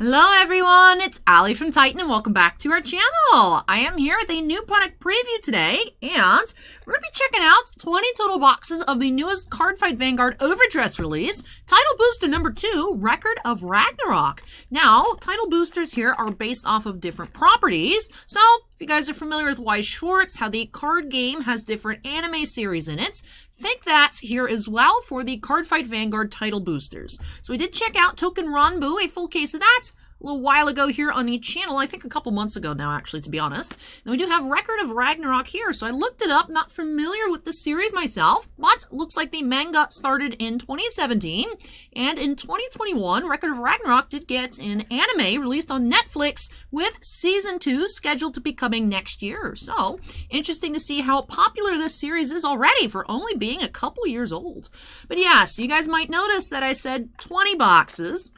Hello everyone, it's Allie from Titan and welcome back to our channel. I am here with a new product preview today and we're going to be checking out 20 total boxes of the newest Cardfight Vanguard Overdress release, Title Booster number 2, Record of Ragnarok. Now, title boosters here are based off of different properties, so if you guys are familiar with Weiss Schwarz, how the card game has different anime series in it, think that here as well for the Cardfight Vanguard title boosters. So we did check out Token Ranbu, a full case of that, a little while ago here on the channel, I think a couple months ago now actually, to be honest. And we do have Record of Ragnarok here, so I looked it up, not familiar with the series myself, but looks like the manga started in 2017, and in 2021, Record of Ragnarok did get an anime released on Netflix with Season 2 scheduled to be coming next year. So, interesting to see how popular this series is already for only being a couple years old. But yeah, so you guys might notice that I said 20 boxes.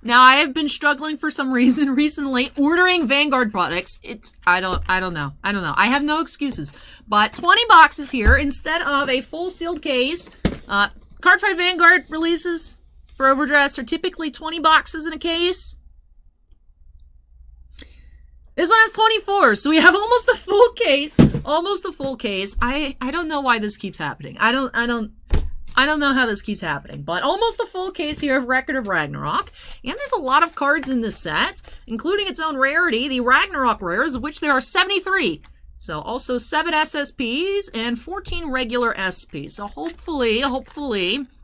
Now, I have been struggling for some reason recently ordering Vanguard products. I don't know. I have no excuses. But 20 boxes here instead of a full sealed case. Cardfight Vanguard releases for Overdress are typically 20 boxes in a case. This one has 24, so we have almost a full case. Almost a full case. I don't know why this keeps happening. I don't know how this keeps happening, but almost a full case here of Record of Ragnarok, and there's a lot of cards in this set, including its own rarity, the Ragnarok rares, of which there are 73. So also 7 SSPs and 14 regular SPs. So hopefully,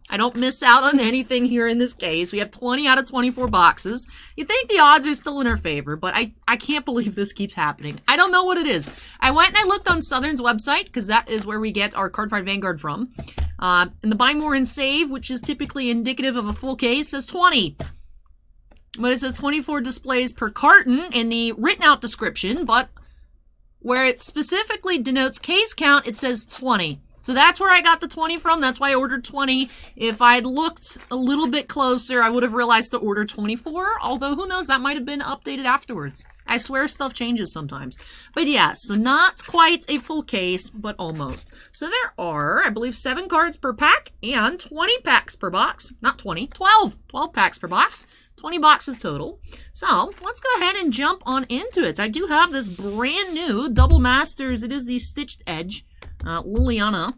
I don't miss out on anything here in this case. We have 20 out of 24 boxes. You'd think the odds are still in our favor, but I can't believe this keeps happening. I don't know what it is. I went and I looked on Southern's website, because that is where we get our Cardfight Vanguard from. And the Buy More and Save, which is typically indicative of a full case, says 20. But it says 24 displays per carton in the written out description, but where it specifically denotes case count, it says 20. So that's where I got the 20 from. That's why I ordered 20. If I'd looked a little bit closer, I would have realized to order 24. Although, who knows, that might have been updated afterwards. I swear stuff changes sometimes. But yeah, so not quite a full case, but almost. So there are, I believe, 7 cards per pack and 20 packs per box. Not 20, 12. 12 packs per box. 20 boxes total. So, let's go ahead and jump on into it. I do have this brand new Double Masters. It is the Stitched Edge Liliana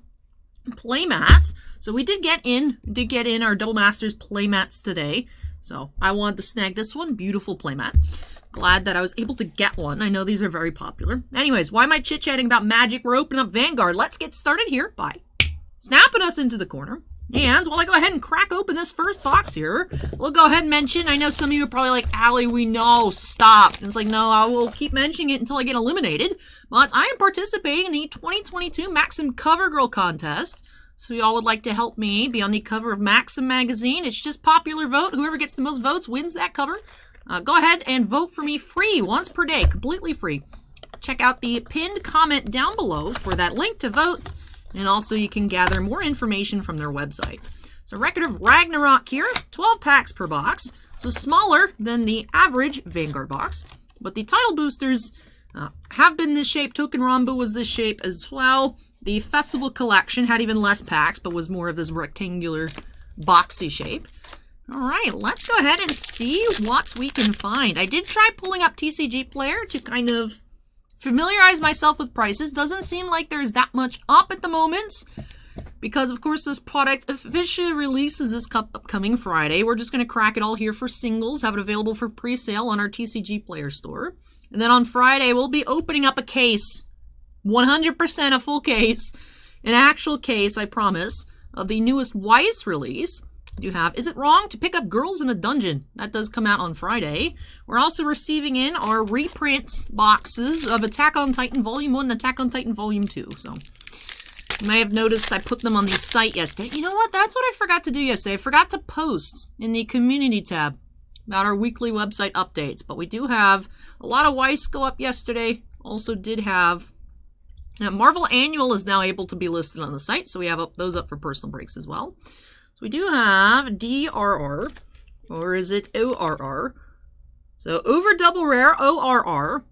playmats. So we did get in our Double Masters playmats today. So I wanted to snag this one. Beautiful playmat. Glad that I was able to get one. I know these are very popular. Anyways, why am I chit-chatting about magic? We're opening up Vanguard. Let's get started here by snapping us into the corner. And while I go ahead and crack open this first box here, we'll go ahead and mention, I know some of you are probably like, Allie, we know, stop. And it's like, no, I will keep mentioning it until I get eliminated. But I am participating in the 2022 Maxim Cover Girl contest. So y'all would like to help me be on the cover of Maxim magazine. It's just popular vote. Whoever gets the most votes wins that cover. Go ahead and vote for me free, once per day, completely free. Check out the pinned comment down below for that link to votes. And also you can gather more information from their website. So Record of Ragnarok here, 12 packs per box. So smaller than the average Vanguard box. But the title boosters have been this shape. Token Ranbu was this shape as well. The Festival Collection had even less packs, but was more of this rectangular, boxy shape. Alright, let's go ahead and see what we can find. I did try pulling up TCG Player to kind of familiarize myself with prices. Doesn't seem like there's that much up at the moment, because of course this product officially releases this upcoming Friday. We're just going to crack it all here for singles, have it available for pre-sale on our TCG Player store. And then on Friday, we'll be opening up a case, 100% a full case, an actual case, I promise, of the newest Weiss release. You have Is It Wrong to Pick Up Girls in a Dungeon? That does come out on Friday. We're also receiving in our reprints boxes of Attack on Titan Volume 1 and Attack on Titan Volume 2. So, you may have noticed I put them on the site yesterday. You know what? That's what I forgot to do yesterday. I forgot to post in the community tab about our weekly website updates. But we do have a lot of Weiss go up yesterday. Also did have Marvel Annual is now able to be listed on the site. So we have those up for personal breaks as well. So we do have DRR, or is it ORR? So over double rare ORR.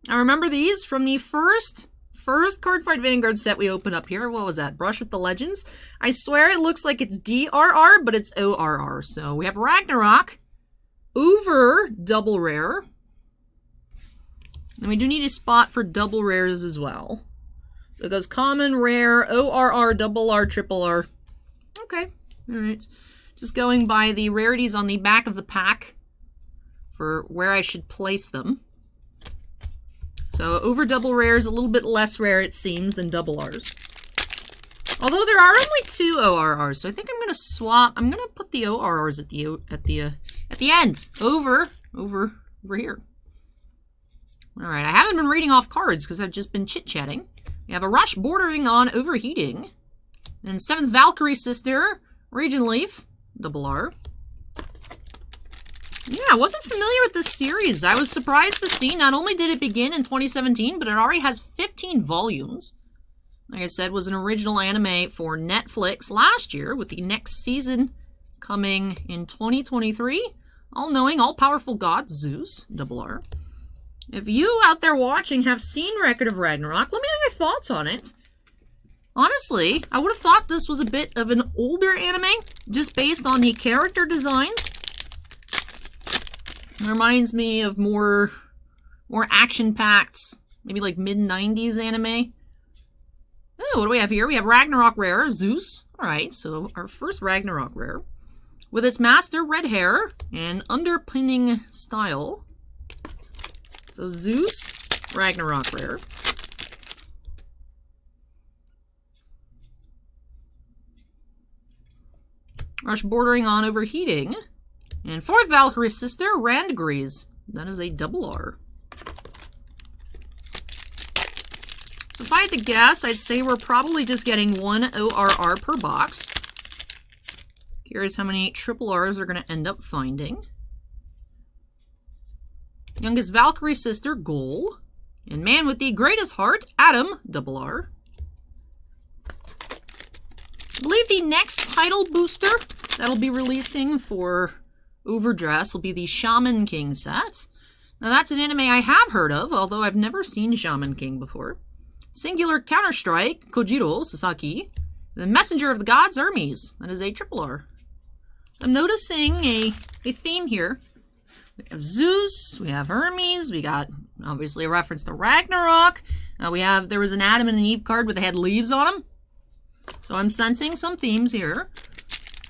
Now remember these from the first Cardfight Vanguard set we opened up here. What was that? Brush with the Legends. I swear it looks like it's DRR, but it's ORR. So we have Ragnarok, over double rare. And we do need a spot for double rares as well. So it goes common, rare, ORR, double R, triple R. Okay, alright. Just going by the rarities on the back of the pack for where I should place them. So over double rare is a little bit less rare, it seems, than double Rs. Although there are only 2 ORRs, so I think I'm gonna swap. I'm gonna put the ORRs at the end, over here. All right, I haven't been reading off cards because I've just been chit-chatting. We have a Rush bordering on Overheating, and 7th Valkyrie Sister, Raging Leaf, double R. Yeah, I wasn't familiar with this series. I was surprised to see not only did it begin in 2017, but it already has 15 volumes. Like I said, was an original anime for Netflix last year, with the next season coming in 2023. All-knowing, all-powerful god, Zeus, double R. If you out there watching have seen Record of Ragnarok, let me know your thoughts on it. Honestly, I would have thought this was a bit of an older anime, just based on the character designs. It reminds me of more action-packed, maybe like mid-90s anime. Oh, what do we have here? We have Ragnarok Rare, Zeus. Alright, so our first Ragnarok Rare. With its master, red hair, and underpinning style. So Zeus, Ragnarok Rare. Rush bordering on Overheating. And 4th Valkyrie Sister, Randgrease. That is a double R. So if I had to guess, I'd say we're probably just getting 1 ORR per box. Curious how many triple Rs are going to end up finding. Youngest Valkyrie Sister, Goal. And Man with the Greatest Heart, Adam, double R. I believe the next title booster that'll be releasing for Overdress will be the Shaman King set. Now that's an anime I have heard of, although I've never seen Shaman King before. Singular Counter-Strike, Kojiro Sasaki. The Messenger of the Gods, Hermes. That is a triple R. I'm noticing a theme here. We have Zeus, we have Hermes, we got, obviously, a reference to Ragnarok. There was an Adam and an Eve card where they had leaves on them. So I'm sensing some themes here.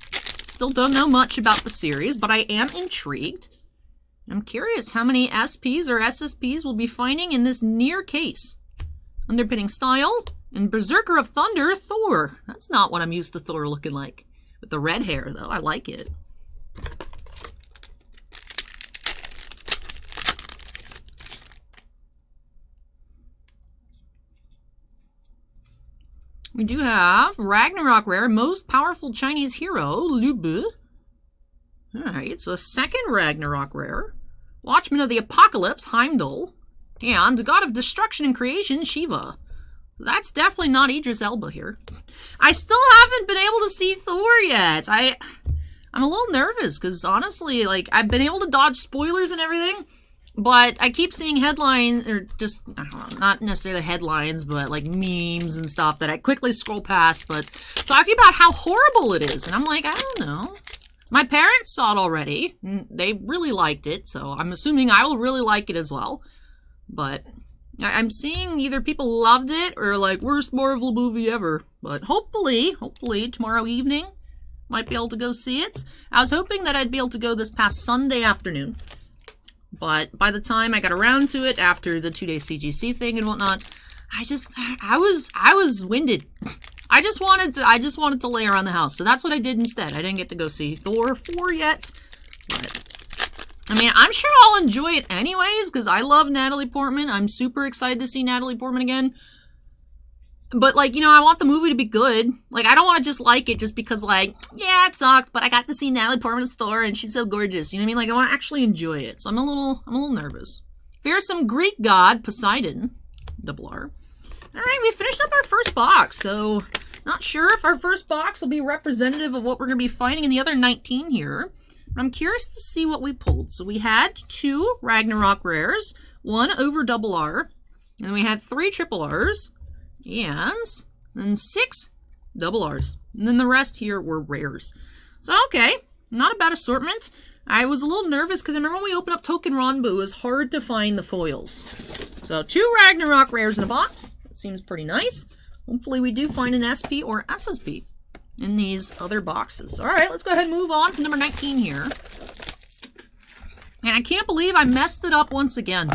Still don't know much about the series, but I am intrigued. I'm curious how many SPs or SSPs we'll be finding in this near case. Underpinning style, and Berserker of Thunder, Thor. That's not what I'm used to Thor looking like. With the red hair, though, I like it. We do have Ragnarok Rare, most powerful Chinese hero, Liu Bu. Alright, so a second Ragnarok Rare. Watchman of the Apocalypse, Heimdall. And God of Destruction and Creation, Shiva. That's definitely not Idris Elba here. I still haven't been able to see Thor yet. I'm a little nervous, because honestly, like, I've been able to dodge spoilers and everything, but I keep seeing headlines, or just, I don't know, not necessarily headlines, but like memes and stuff that I quickly scroll past, but talking about how horrible it is, and I'm like, I don't know. My parents saw it already, and they really liked it, so I'm assuming I will really like it as well. But I'm seeing either people loved it or like worst Marvel movie ever. But hopefully tomorrow evening might be able to go see it. I was hoping that I'd be able to go this past Sunday afternoon. But by the time I got around to it after the 2-day CGC thing and whatnot, I was winded. I just wanted to lay around the house. So that's what I did instead. I didn't get to go see Thor 4 yet. But I mean, I'm sure I'll enjoy it anyways, because I love Natalie Portman. I'm super excited to see Natalie Portman again. But, like, you know, I want the movie to be good. Like, I don't want to just like it just because, like, yeah, it sucked, but I got to see Natalie Portman as Thor, and she's so gorgeous. You know what I mean? Like, I want to actually enjoy it. So I'm a little nervous. Fearsome Greek god, Poseidon. Double R. Alright, we finished up our first box, so not sure if our first box will be representative of what we're going to be finding in the other 19 here. I'm curious to see what we pulled. So we had 2 Ragnarok rares, 1 over double R, and then we had 3 triple Rs, and then 6 double Rs. And then the rest here were rares. So, okay, not a bad assortment. I was a little nervous because I remember when we opened up Token Ranbu, it was hard to find the foils. So 2 Ragnarok rares in a box. That seems pretty nice. Hopefully we do find an SP or SSP in these other boxes. Alright, let's go ahead and move on to number 19 here. And I can't believe I messed it up once again.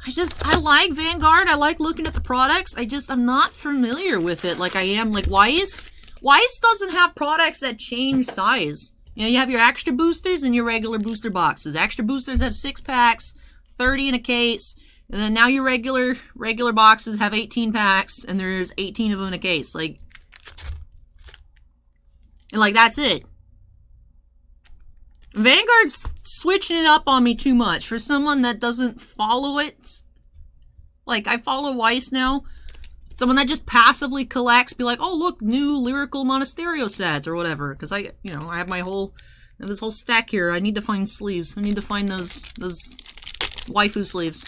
I like Vanguard. I like looking at the products. I'm not familiar with it like I am like Weiss. Weiss doesn't have products that change size. You know, you have your extra boosters and your regular booster boxes. Extra boosters have 6 packs, 30 in a case, and then now your regular boxes have 18 packs, and there's 18 of them in a case. Like, and like, that's it. Vanguard's switching it up on me too much. For someone that doesn't follow it, like, I follow Weiss now. Someone that just passively collects, be like, oh, look, new Lyrical Monasterio set, or whatever. Because I have my this whole stack here. I need to find sleeves. I need to find those waifu sleeves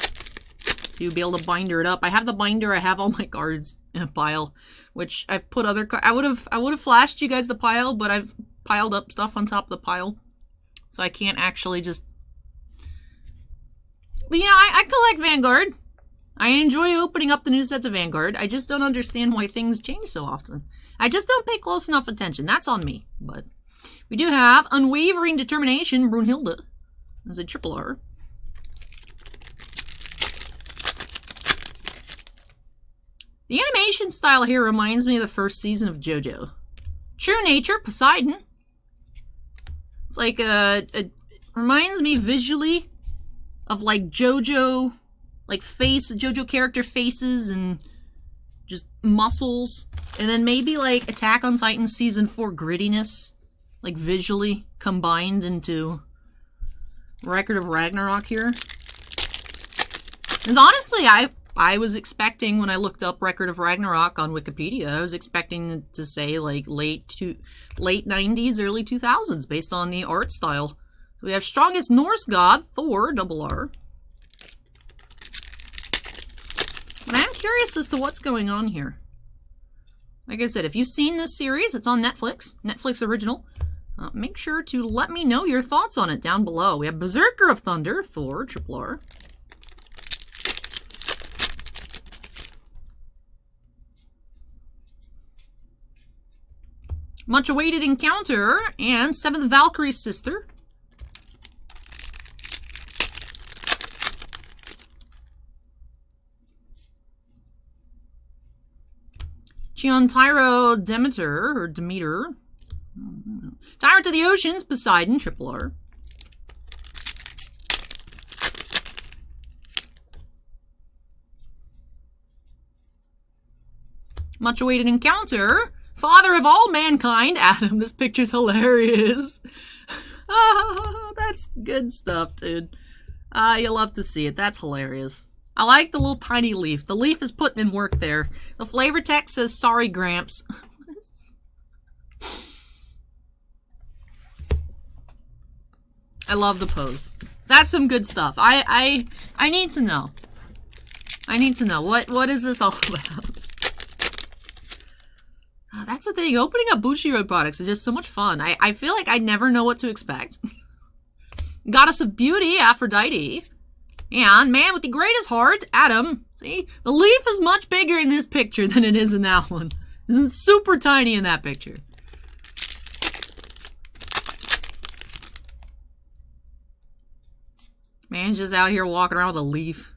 to be able to binder it up. I have the binder. I have all my cards in a pile, which I've put other cards. I would have flashed you guys the pile, but I've piled up stuff on top of the pile. So I can't actually just... But, you know, I collect Vanguard. I enjoy opening up the new sets of Vanguard. I just don't understand why things change so often. I just don't pay close enough attention. That's on me. But we do have Unwavering Determination, Brunhilde, as a triple R. The animation style here reminds me of the first season of JoJo. True Nature, Poseidon. It's like it reminds me visually of like JoJo, like JoJo character faces and just muscles. And then maybe like Attack on Titan Season 4 grittiness, like visually combined into Record of Ragnarok here. Because honestly, I was expecting, when I looked up Record of Ragnarok on Wikipedia, I was expecting to say like late 90s, early 2000s, based on the art style. So we have Strongest Norse God, Thor, double R. But I am curious as to what's going on here. Like I said, if you've seen this series, it's on Netflix, Netflix original. Make sure to let me know your thoughts on it down below. We have Berserker of Thunder, Thor, triple R. Much Awaited Encounter, and 7th Valkyrie's Sister. Tyro Demeter, or Demeter. Tyrant of the Oceans, Poseidon, triple R. Much Awaited Encounter, Father of all mankind, Adam. This picture's hilarious. Oh, that's good stuff, dude. You love to see it. That's hilarious. I like the little tiny leaf. The leaf is putting in work there. The flavor text says, sorry, Gramps. I love the pose. That's some good stuff. I need to know. I need to know. What is this all about? That's the thing. Opening up Bushiroad products is just so much fun. I feel like I never know what to expect. Goddess of Beauty, Aphrodite. And Man with the Greatest Heart, Adam. See? The leaf is much bigger in this picture than it is in that one. It's super tiny in that picture. Man's just out here walking around with a leaf.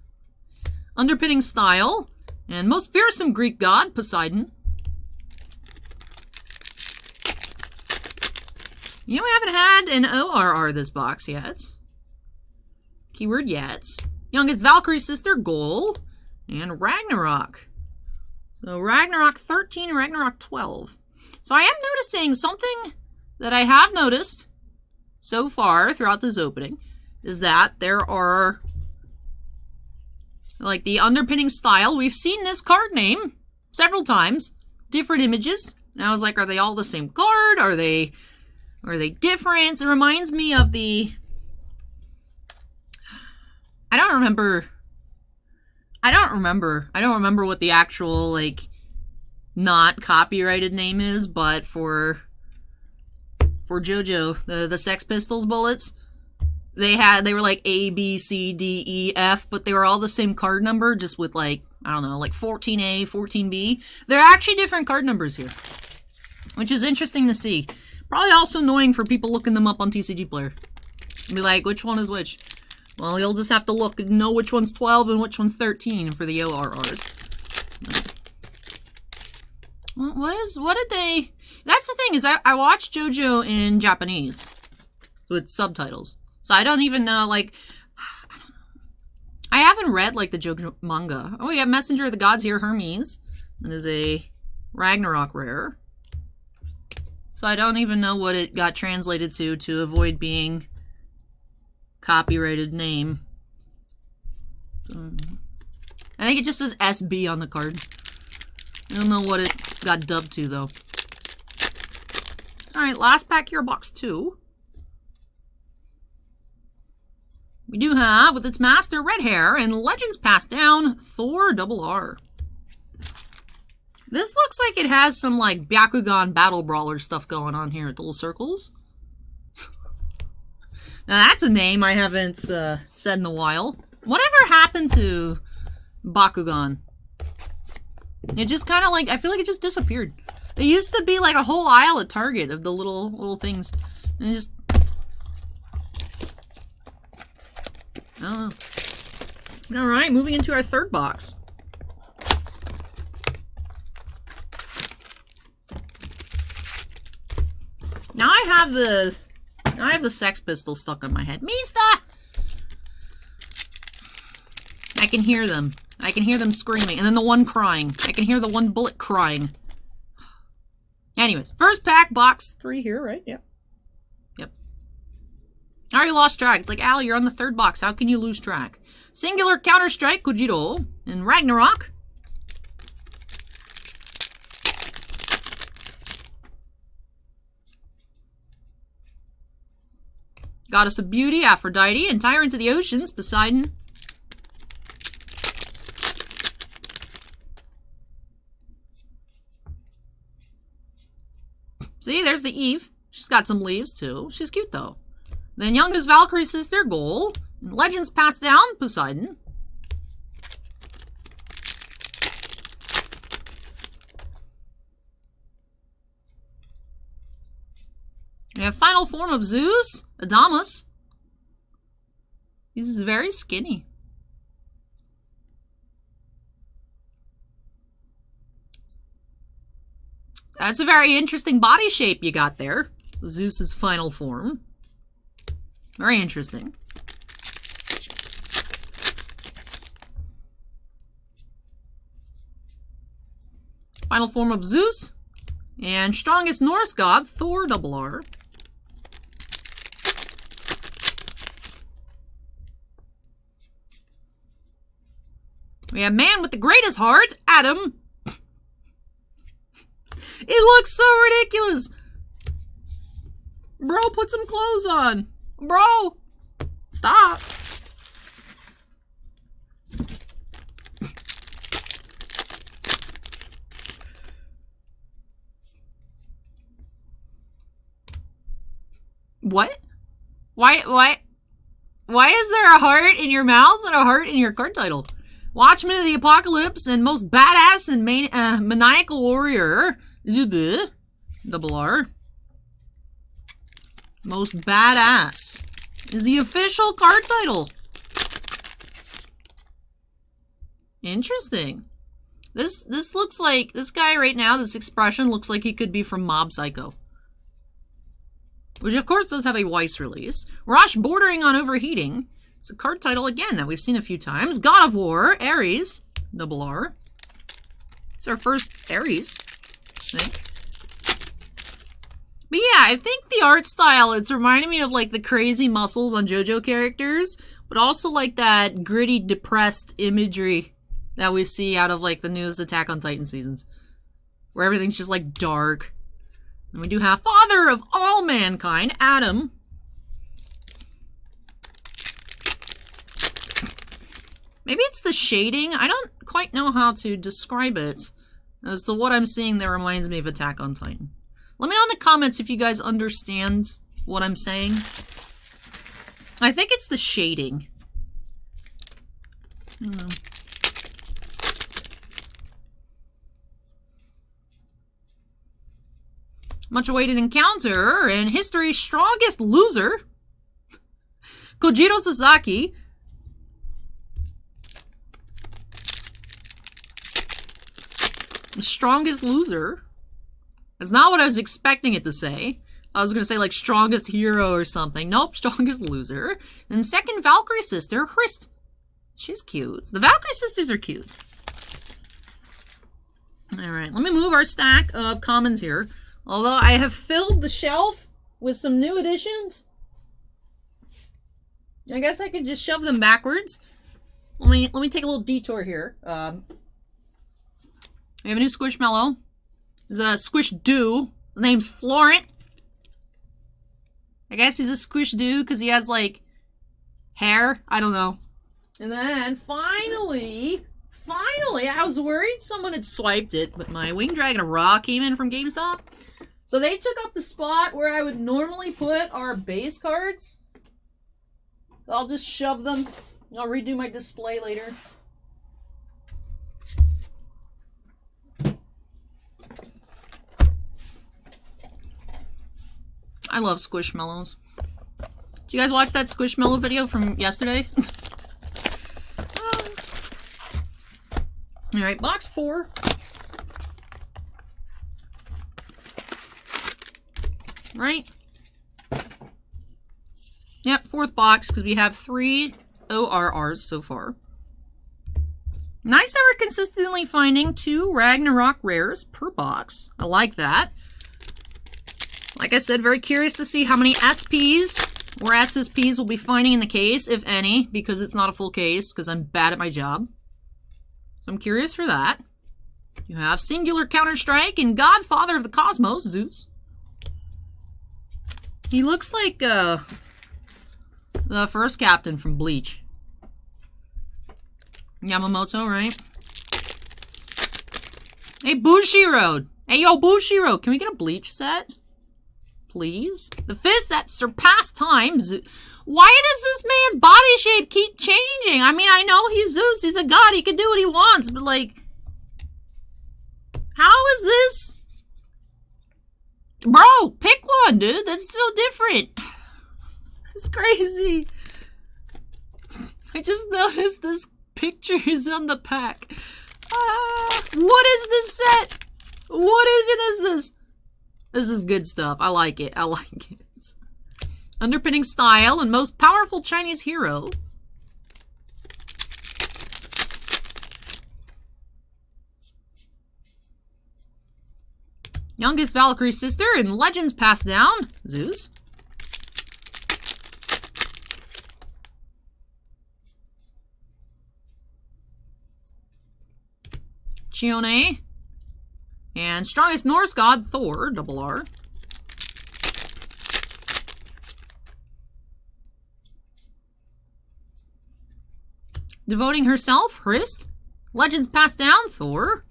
Underpinning Style. And Most Fearsome Greek God, Poseidon. You know, we haven't had an ORR this box yet. Keyword yet. Youngest Valkyrie's Sister, Goal. And Ragnarok. So Ragnarok 13 and Ragnarok 12. So I am noticing something that I have noticed so far throughout this opening is that there are, like, the underpinning style. We've seen this card name several times. Different images. And I was like, are they all the same card? Are they different? It reminds me of the... I don't remember what the actual, like, not copyrighted name is, but for JoJo, the Sex Pistols bullets, They were like A, B, C, D, E, F, but they were all the same card number, just with like, I don't know, like 14A, 14B. They're actually different card numbers here, which is interesting to see. Probably also annoying for people looking them up on TCG Player. And be like, which one is which? Well, you'll just have to look and know which one's 12 and which one's 13 for the ORRs. What did they... That's the thing, is I watched JoJo in Japanese with subtitles. So I don't even know, like... I haven't read, like, the JoJo manga. Oh, we got Messenger of the Gods here, Hermes. That is a Ragnarok rare. So I don't even know what it got translated to avoid being copyrighted name. I think it just says SB on the card. I don't know what it got dubbed to, though. Alright, last pack here, box 2. We do have, with its master, red hair, and legends passed down, Thor RR. This looks like it has some, like, Byakugan Battle Brawler stuff going on here at the little circles. Now, that's a name I haven't said in a while. Whatever happened to Bakugan? It just kind of, like, I feel like it just disappeared. There used to be, like, a whole aisle at Target of the little things. And it just... I don't know. Alright, moving into our third box. Now I have the Sex Pistols stuck on my head. Mista! I can hear them. I can hear them screaming. And then the one crying. I can hear the one bullet crying. Anyways, first pack, box 3 here, right? Yep. Yep. I already lost track. It's like, Al, you're on the third box. How can you lose track? Singular Counter-Strike, Kojiro, and Ragnarok. Goddess of Beauty, Aphrodite, and Tyrant of the Oceans, Poseidon. See, there's the Eve. She's got some leaves, too. She's cute, though. Then Youngest Valkyrie Sister, Gold. And Legends Passed Down, Poseidon. We have Final Form of Zeus, Adamus. He's very skinny. That's a very interesting body shape you got there. Zeus's final form. Very interesting. Final form of Zeus. And strongest Norse god, Thor RR. We have man with the greatest heart, Adam. It looks so ridiculous. Bro, put some clothes on. Bro, stop. What? Why is there a heart in your mouth and a heart in your card title? Watchman of the Apocalypse and most badass and maniacal warrior, RR. Most badass is the official card title. Interesting. This looks like, this guy right now, this expression looks like he could be from Mob Psycho. Which of course does have a Weiss release. Rosh bordering on overheating. It's a card title again that we've seen a few times. God of War, Ares, RR. It's our first Ares, I think. But yeah, I think the art style, it's reminding me of like the crazy muscles on JoJo characters, but also like that gritty, depressed imagery that we see out of like the newest Attack on Titan seasons. Where everything's just like dark. And we do have Father of all mankind, Adam. Maybe it's the shading. I don't quite know how to describe it as to what I'm seeing that reminds me of Attack on Titan. Let me know in the comments if you guys understand what I'm saying. I think it's the shading. Much awaited encounter and history's strongest loser, Kojiro Sasaki. Strongest loser. That's not what I was expecting it to say. I was gonna say like strongest hero or something. Nope, strongest loser. Then second Valkyrie sister, Hrist. She's cute. The Valkyrie sisters are cute. Alright, let me move our stack of commons here. Although I have filled the shelf with some new additions. I guess I could just shove them backwards. Let me take a little detour here. We have a new Squishmallow. There's a Squish Doo. The name's Florent. I guess he's a Squish Doo because he has like hair. I don't know. And then finally, I was worried someone had swiped it, but my Winged Dragon of Ra came in from GameStop. So they took up the spot where I would normally put our base cards. I'll just shove them. I'll redo my display later. I love Squishmallows. Did you guys watch that Squishmallow video from yesterday? Alright, box 4. Right? Yep, 4th box, because we have 3 ORRs so far. Nice that we're consistently finding 2 Ragnarok rares per box. I like that. Like I said, very curious to see how many SPs or SSPs we'll be finding in the case, if any, because it's not a full case, because I'm bad at my job. So I'm curious for that. You have Singular Counter-Strike and Godfather of the Cosmos, Zeus. He looks like the first captain from Bleach. Yamamoto, right? Hey, Bushiro! Hey, yo, Bushiro! Can we get a Bleach set? Please? The fist that surpassed time. Why does this man's body shape keep changing? I mean, I know he's Zeus. He's a god. He can do what he wants. But, like, how is this? Bro, pick one, dude. That's so different. It's crazy. I just noticed this picture is on the pack. What is this set? What even is this? This is good stuff. I like it. I like it. Underpinning style and most powerful Chinese hero. Youngest Valkyrie sister and legends passed down. Zeus. Chione. And strongest Norse god, Thor, double R. Devoting herself, Hrist. Legends passed down, Thor.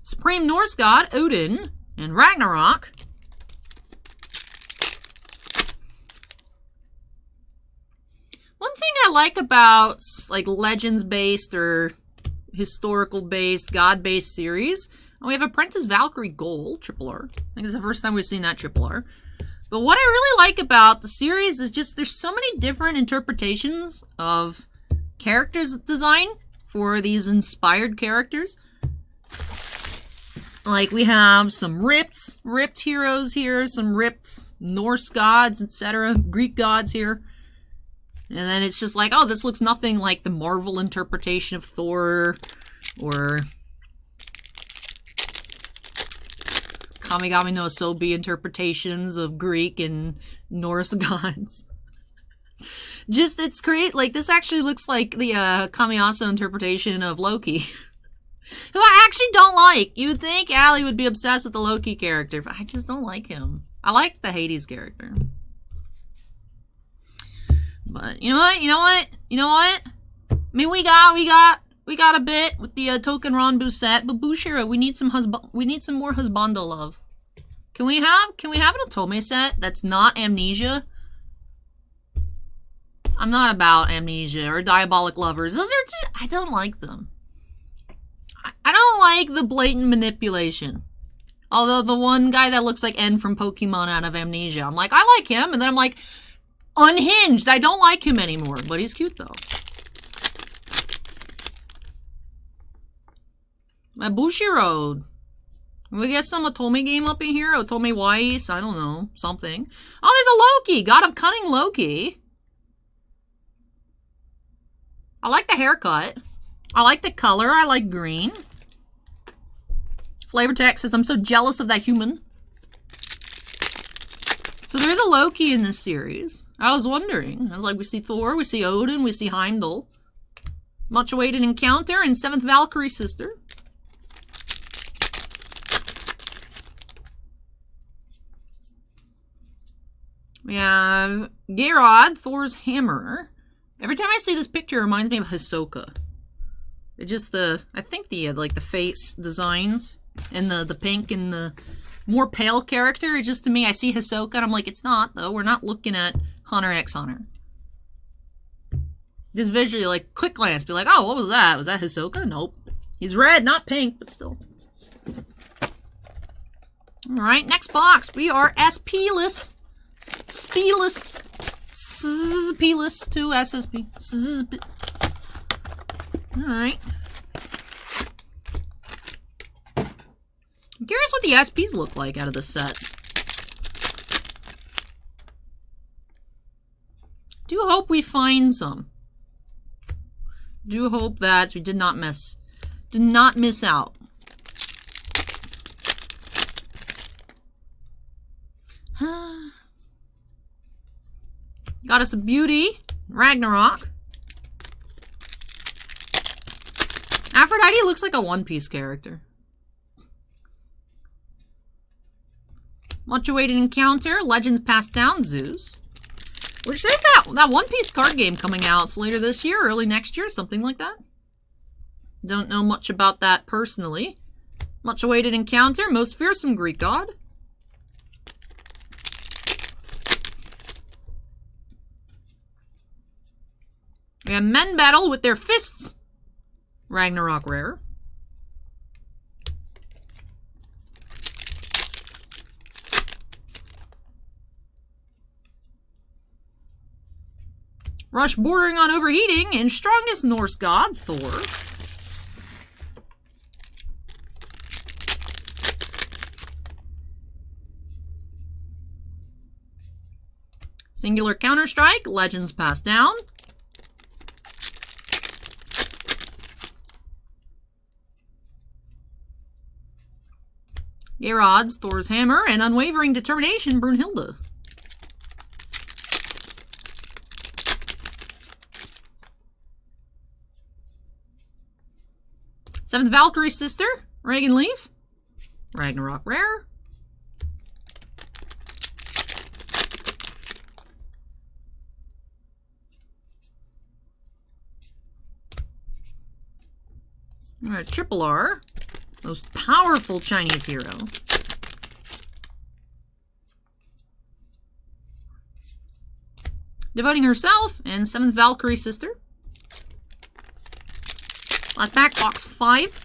Supreme Norse god, Odin. And Ragnarok. One thing I like about, like, Legends-based or historical-based, god-based series, we have Apprentice Valkyrie Gold, triple R. I think it's the first time we've seen that triple R. But what I really like about the series is just there's so many different interpretations of characters design for these inspired characters. Like, we have some ripped heroes here, some ripped Norse gods, etc., Greek gods here. And then it's just like, oh, this looks nothing like the Marvel interpretation of Thor, or Kamigami no Asobi interpretations of Greek and Norse gods. Just, it's great. Like, this actually looks like the Kamiyasu interpretation of Loki. Who I actually don't like. You would think Allie would be obsessed with the Loki character, but I just don't like him. I like the Hades character. But, you know what? I mean, we got We got a bit with the token Ranbu set, but Bushiro, we need some more husbando love. Can we have an Otome set that's not Amnesia? I'm not about Amnesia or Diabolic Lovers. Those are I don't like them. I don't like the blatant manipulation. Although the one guy that looks like N from Pokemon out of Amnesia, I'm like, I like him, and then I'm like, unhinged, I don't like him anymore, but he's cute though. My Bushiro. We get some Otome game up in here? Otome Weiss? I don't know. Something. Oh, there's a Loki! God of Cunning Loki. I like the haircut. I like the color. I like green. Flavor Text says, I'm so jealous of that human. So there's a Loki in this series. I was wondering. I was like, we see Thor, we see Odin, we see Heimdall. Much awaited encounter and 7th Valkyrie sister. We have Gerard, Thor's hammer. Every time I see this picture, it reminds me of Hisoka. It just I think like the face designs and the pink and the more pale character. It just, to me, I see Hisoka and I'm like, it's not though. We're not looking at Hunter x Hunter. Just visually, like quick glance, be like, oh, what was that? Was that Hisoka? Nope. He's red, not pink, but still. All right, next box. We are SP-less. P-less. P-less to SSP. Alright. I'm curious what the SPs look like out of this set. Do hope we find some. Do hope that we did not miss out. Got us a beauty, Ragnarok. Aphrodite looks like a One Piece character. Much awaited encounter, Legends Passed Down, Zeus. Which there's that One Piece card game coming out. It's later this year, early next year, something like that. Don't know much about that personally. Much awaited encounter, Most Fearsome Greek God. We have Men Battle with Their Fists. Ragnarok rare. Rush bordering on overheating and strongest Norse god, Thor. Singular Counter-Strike, Legends Passed Down. Gerad's Thor's Hammer, and Unwavering Determination, Brunhilde. Seventh Valkyrie Sister, Reagan Leaf. Ragnarok rare. Alright, Triple R. Most powerful Chinese hero. Devoting Herself and 7th Valkyrie Sister. Last pack, box 5.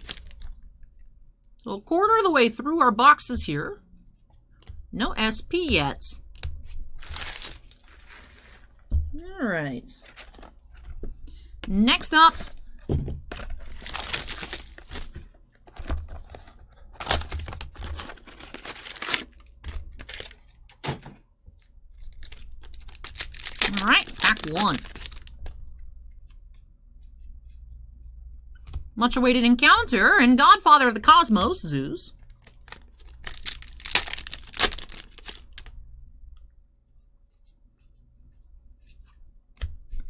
So a quarter of the way through our boxes here. No SP yet. Alright. Next up. Alright, pack 1. Much awaited encounter and Godfather of the Cosmos, Zeus.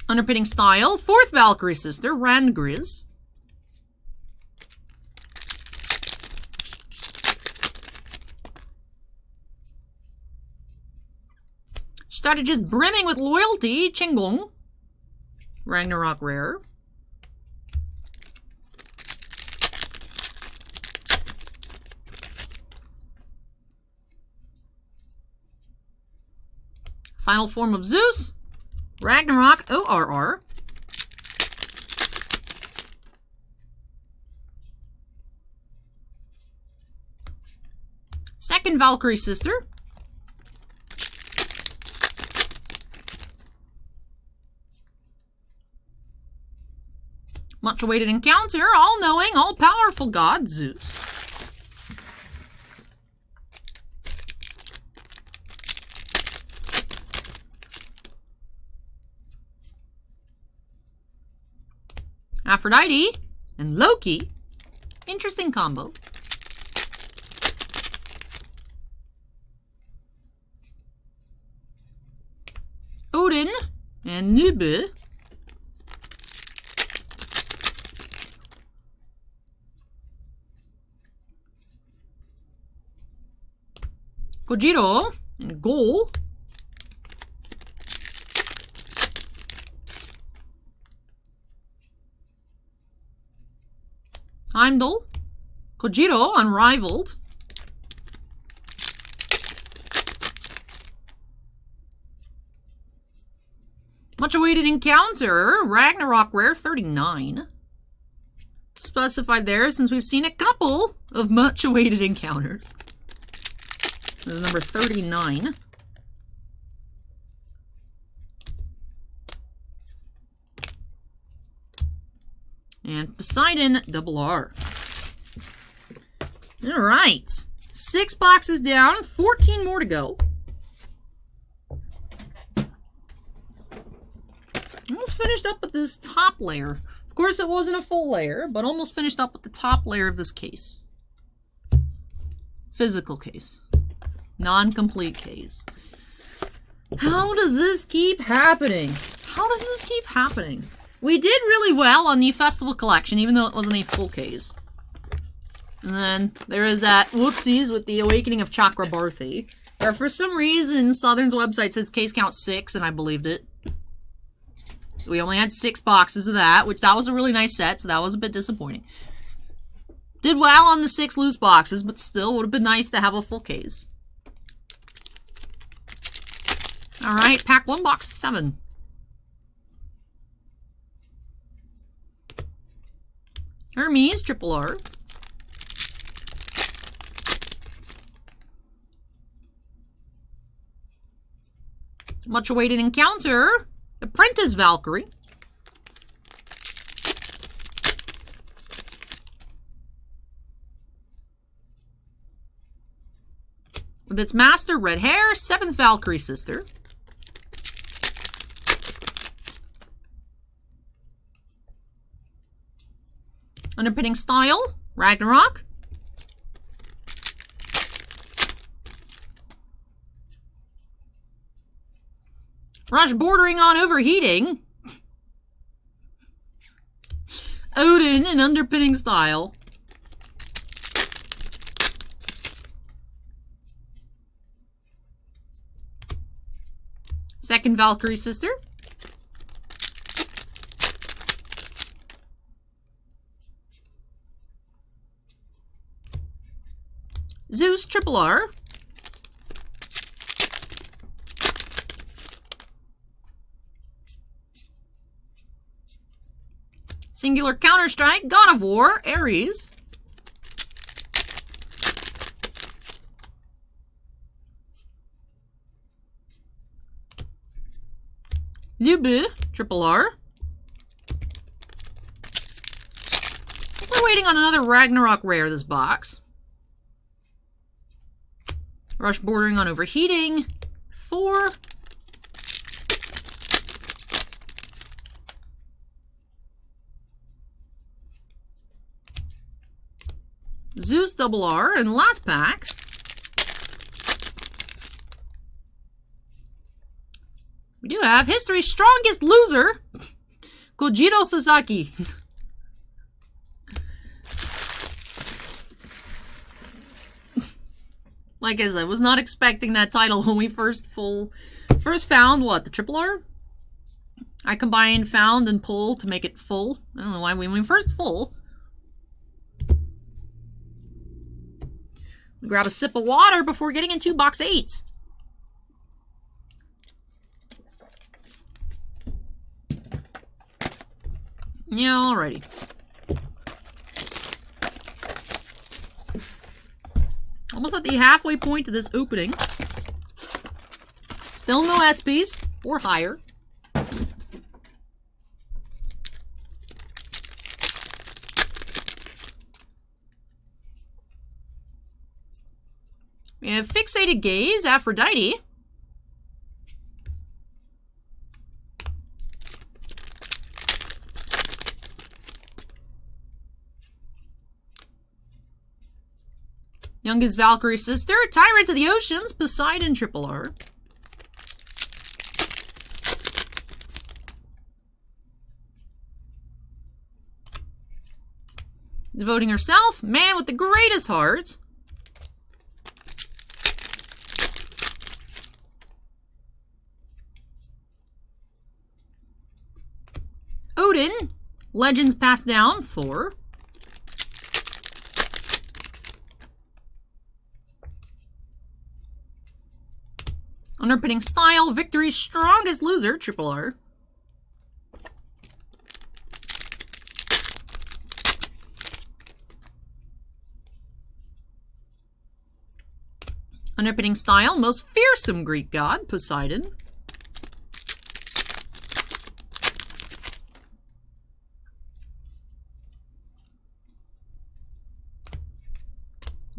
Underpinning Style, 4th Valkyrie Sister, Randgriz. Strategist brimming with loyalty, Chinggong. Ragnarok rare. Final form of Zeus. Ragnarok ORR. Second Valkyrie Sister. Much awaited encounter, all-knowing, all-powerful god, Zeus. Aphrodite and Loki. Interesting combo. Odin and Nube. Kojiro and Gol. Heimdall. Kojiro Unrivaled. Much awaited encounter. Ragnarok Rare 39. Specified there since we've seen a couple of much awaited encounters. This is number 39. And Poseidon RR. Alright. 6 boxes down, 14 more to go. Almost finished up with this top layer. Of course, it wasn't a full layer, but almost finished up with the top layer of this case. Physical case. Non-complete case. How does this keep happening? How does this keep happening? We did really well on the Festival Collection, even though it wasn't a full case. And then there is that whoopsies with the Awakening of Chakrabarthi. Or for some reason, Southern's website says case count 6, and I believed it. We only had 6 boxes of that, which that was a really nice set, so that was a bit disappointing. Did well on the 6 loose boxes, but still would have been nice to have a full case. Alright, pack 1, box 7. Hermes, RR. Much awaited encounter. Apprentice Valkyrie. With its master red hair, 7th Valkyrie Sister. Underpinning style, Ragnarok. Rush bordering on overheating. Odin and underpinning style. Second Valkyrie Sister. Zeus RR. Singular Counter-Strike, God of War, Ares. Lube, RR. We're waiting on another Ragnarok rare this box. Rush bordering on overheating. 4. Zeus RR, and last pack. We do have history's strongest loser, Kojiro Sasaki. Like I said, was not expecting that title when we first found what, the RR? I combined found and pull to make it full. I don't know why when we first full. We grab a sip of water before getting into box 8. Yeah, alrighty. Almost at the halfway point to this opening. Still no SPs or higher. We have Fixated Gaze, Aphrodite. Youngest Valkyrie Sister, Tyrant of the Oceans, Poseidon Triple R. Devoting Herself, Man with the Greatest Heart. Odin, Legends Passed Down, Thor. Underpinning Style, Victory's Strongest Loser, Triple R. Underpinning Style, Most Fearsome Greek God, Poseidon.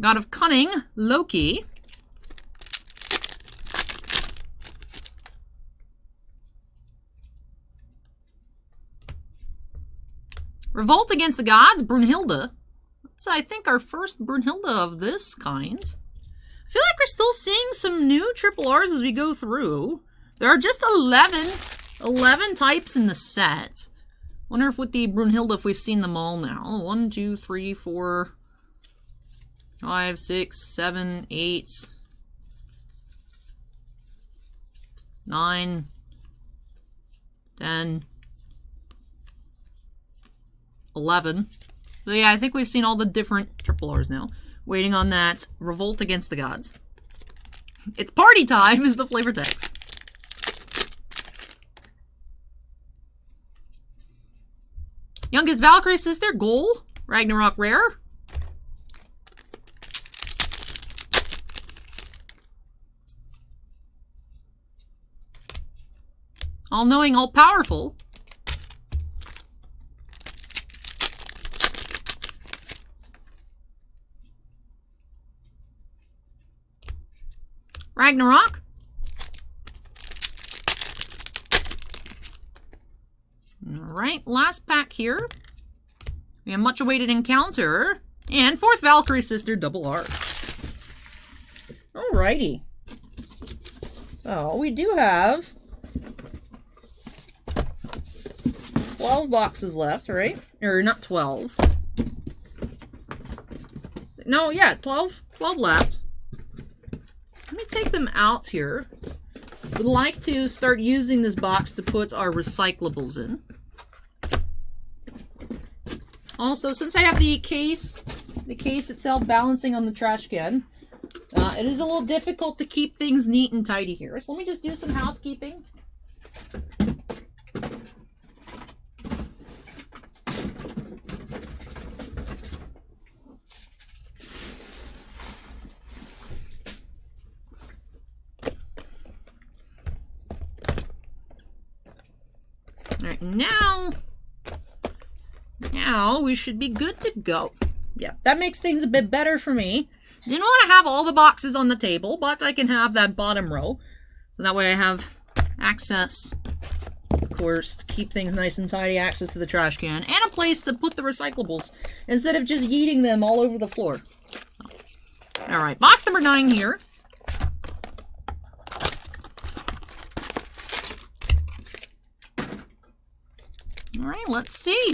God of Cunning, Loki. Revolt Against the Gods, Brunhilde. That's, I think, our first Brunhilde of this kind. I feel like we're still seeing some new triple Rs as we go through. There are just 11 types in the set. Wonder if with the Brunhilde, if we've seen them all now. 1, 2, 3, 4, 5, 6, 7, 8, 9, 10, 11. So yeah, I think we've seen all the different triple Rs now. Waiting on that Revolt Against the Gods. It's party time is the flavor text. Youngest Valkyrie Sister, Goal, Ragnarok Rare. All-knowing, all-powerful. Ragnarok. Alright, last pack here. We have Much Awaited Encounter. And fourth Valkyrie Sister, Double R. Alrighty. So, we do have 12 boxes left, right? Or not 12. No, yeah, 12 left. Let me take them out here. Would like to start using this box to put our recyclables in. Also, since I have the case itself balancing on the trash can, it is a little difficult to keep things neat and tidy here. So let me just do some housekeeping. Alright, now we should be good to go. Yeah, that makes things a bit better for me. Didn't want to have all the boxes on the table, but I can have that bottom row. So that way I have access, of course, to keep things nice and tidy, access to the trash can, and a place to put the recyclables, instead of just yeeting them all over the floor. Alright, box number 9 here. Alright, let's see.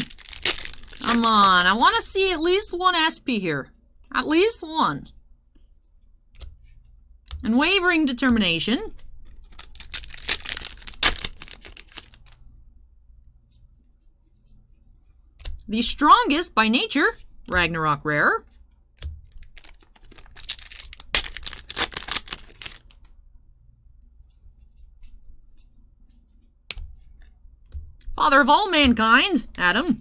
Come on, I want to see at least one SP here. At least one. Unwavering Determination. The Strongest by Nature, Ragnarok Rare. Father of all mankind, Adam.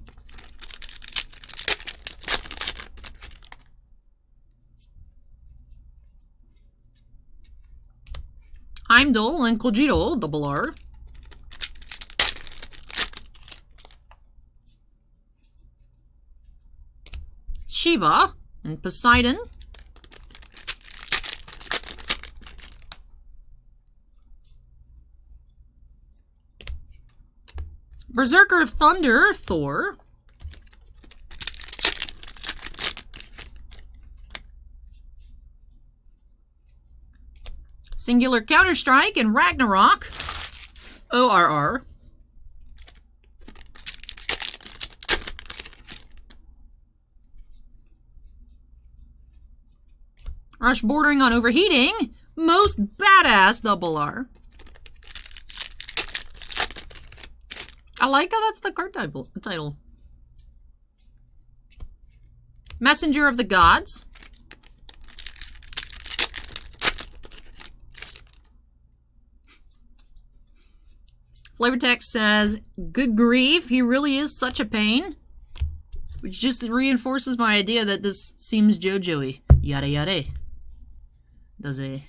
Heimdall and Cogito, double R. Shiva and Poseidon. Berserker of Thunder, Thor. Singular Counter-Strike and Ragnarok, ORR. Rush bordering on overheating, most badass, double R. I like how that's the card title. Messenger of the Gods. Flavor text says, good grief, he really is such a pain. Which just reinforces my idea that this seems JoJo-y. Yada yada. Does a...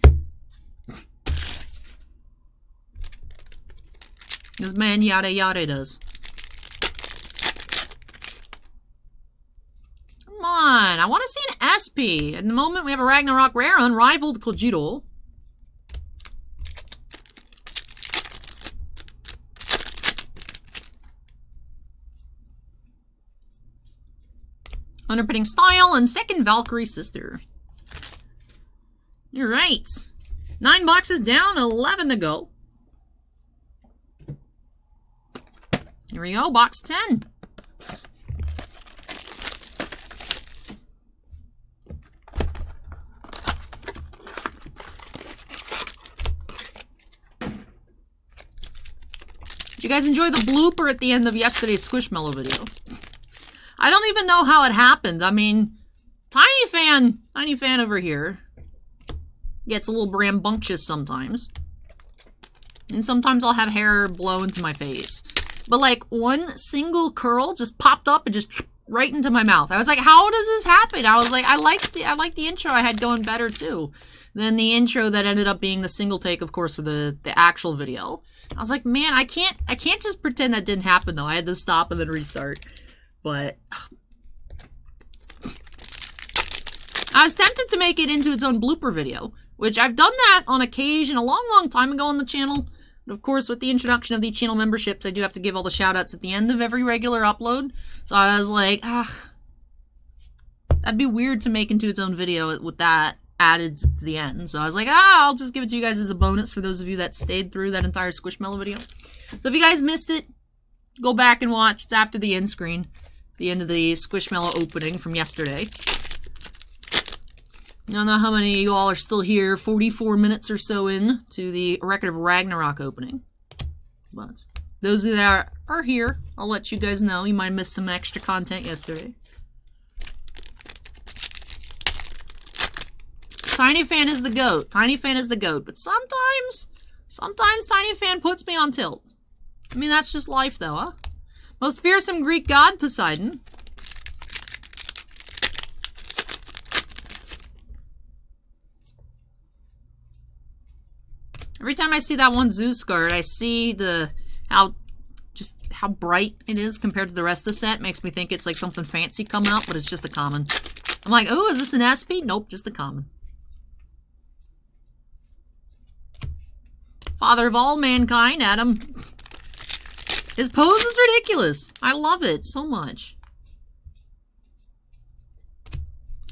This man yada yada does. Come on, I want to see an SP. At the moment, we have a Ragnarok rare, unrivaled Cogito. Underpinning Style and second Valkyrie Sister. Alright. 9 boxes down, 11 to go. Here we go, box 10. Did you guys enjoy the blooper at the end of yesterday's Squishmallow video? I don't even know how it happened. I mean, tiny fan over here gets a little rambunctious sometimes. And sometimes I'll have hair blow into my face. But like one single curl just popped up and just right into my mouth. I was like, how does this happen? I was like, I like the intro I had going better too than the intro that ended up being the single take, of course, for the actual video. I was like, man, I can't just pretend that didn't happen though. I had to stop and then restart. But I was tempted to make it into its own blooper video, which I've done that on occasion a long time ago on the channel. But of course, with the introduction of the channel memberships, I do have to give all the shoutouts at the end of every regular upload. So I was like, that'd be weird to make into its own video with that added to the end. So I was like, I'll just give it to you guys as a bonus for those of you that stayed through that entire Squishmallow video. So if you guys missed it, go back and watch. It's after the end screen. The end of the Squishmallow opening from yesterday. I don't know how many of you all are still here, 44 minutes or so in to the Record of Ragnarok opening. But those that are here, I'll let you guys know. You might have missed some extra content yesterday. Tiny Fan is the GOAT. Tiny Fan is the GOAT. But sometimes Tiny Fan puts me on tilt. I mean, that's just life though, huh? Most fearsome Greek god, Poseidon. Every time I see that one Zeus card, I see how bright it is compared to the rest of the set. Makes me think it's like something fancy coming up, but it's just a common. I'm like, oh, is this an SP? Nope, just a common. Father of all mankind, Adam. His pose is ridiculous. I love it so much.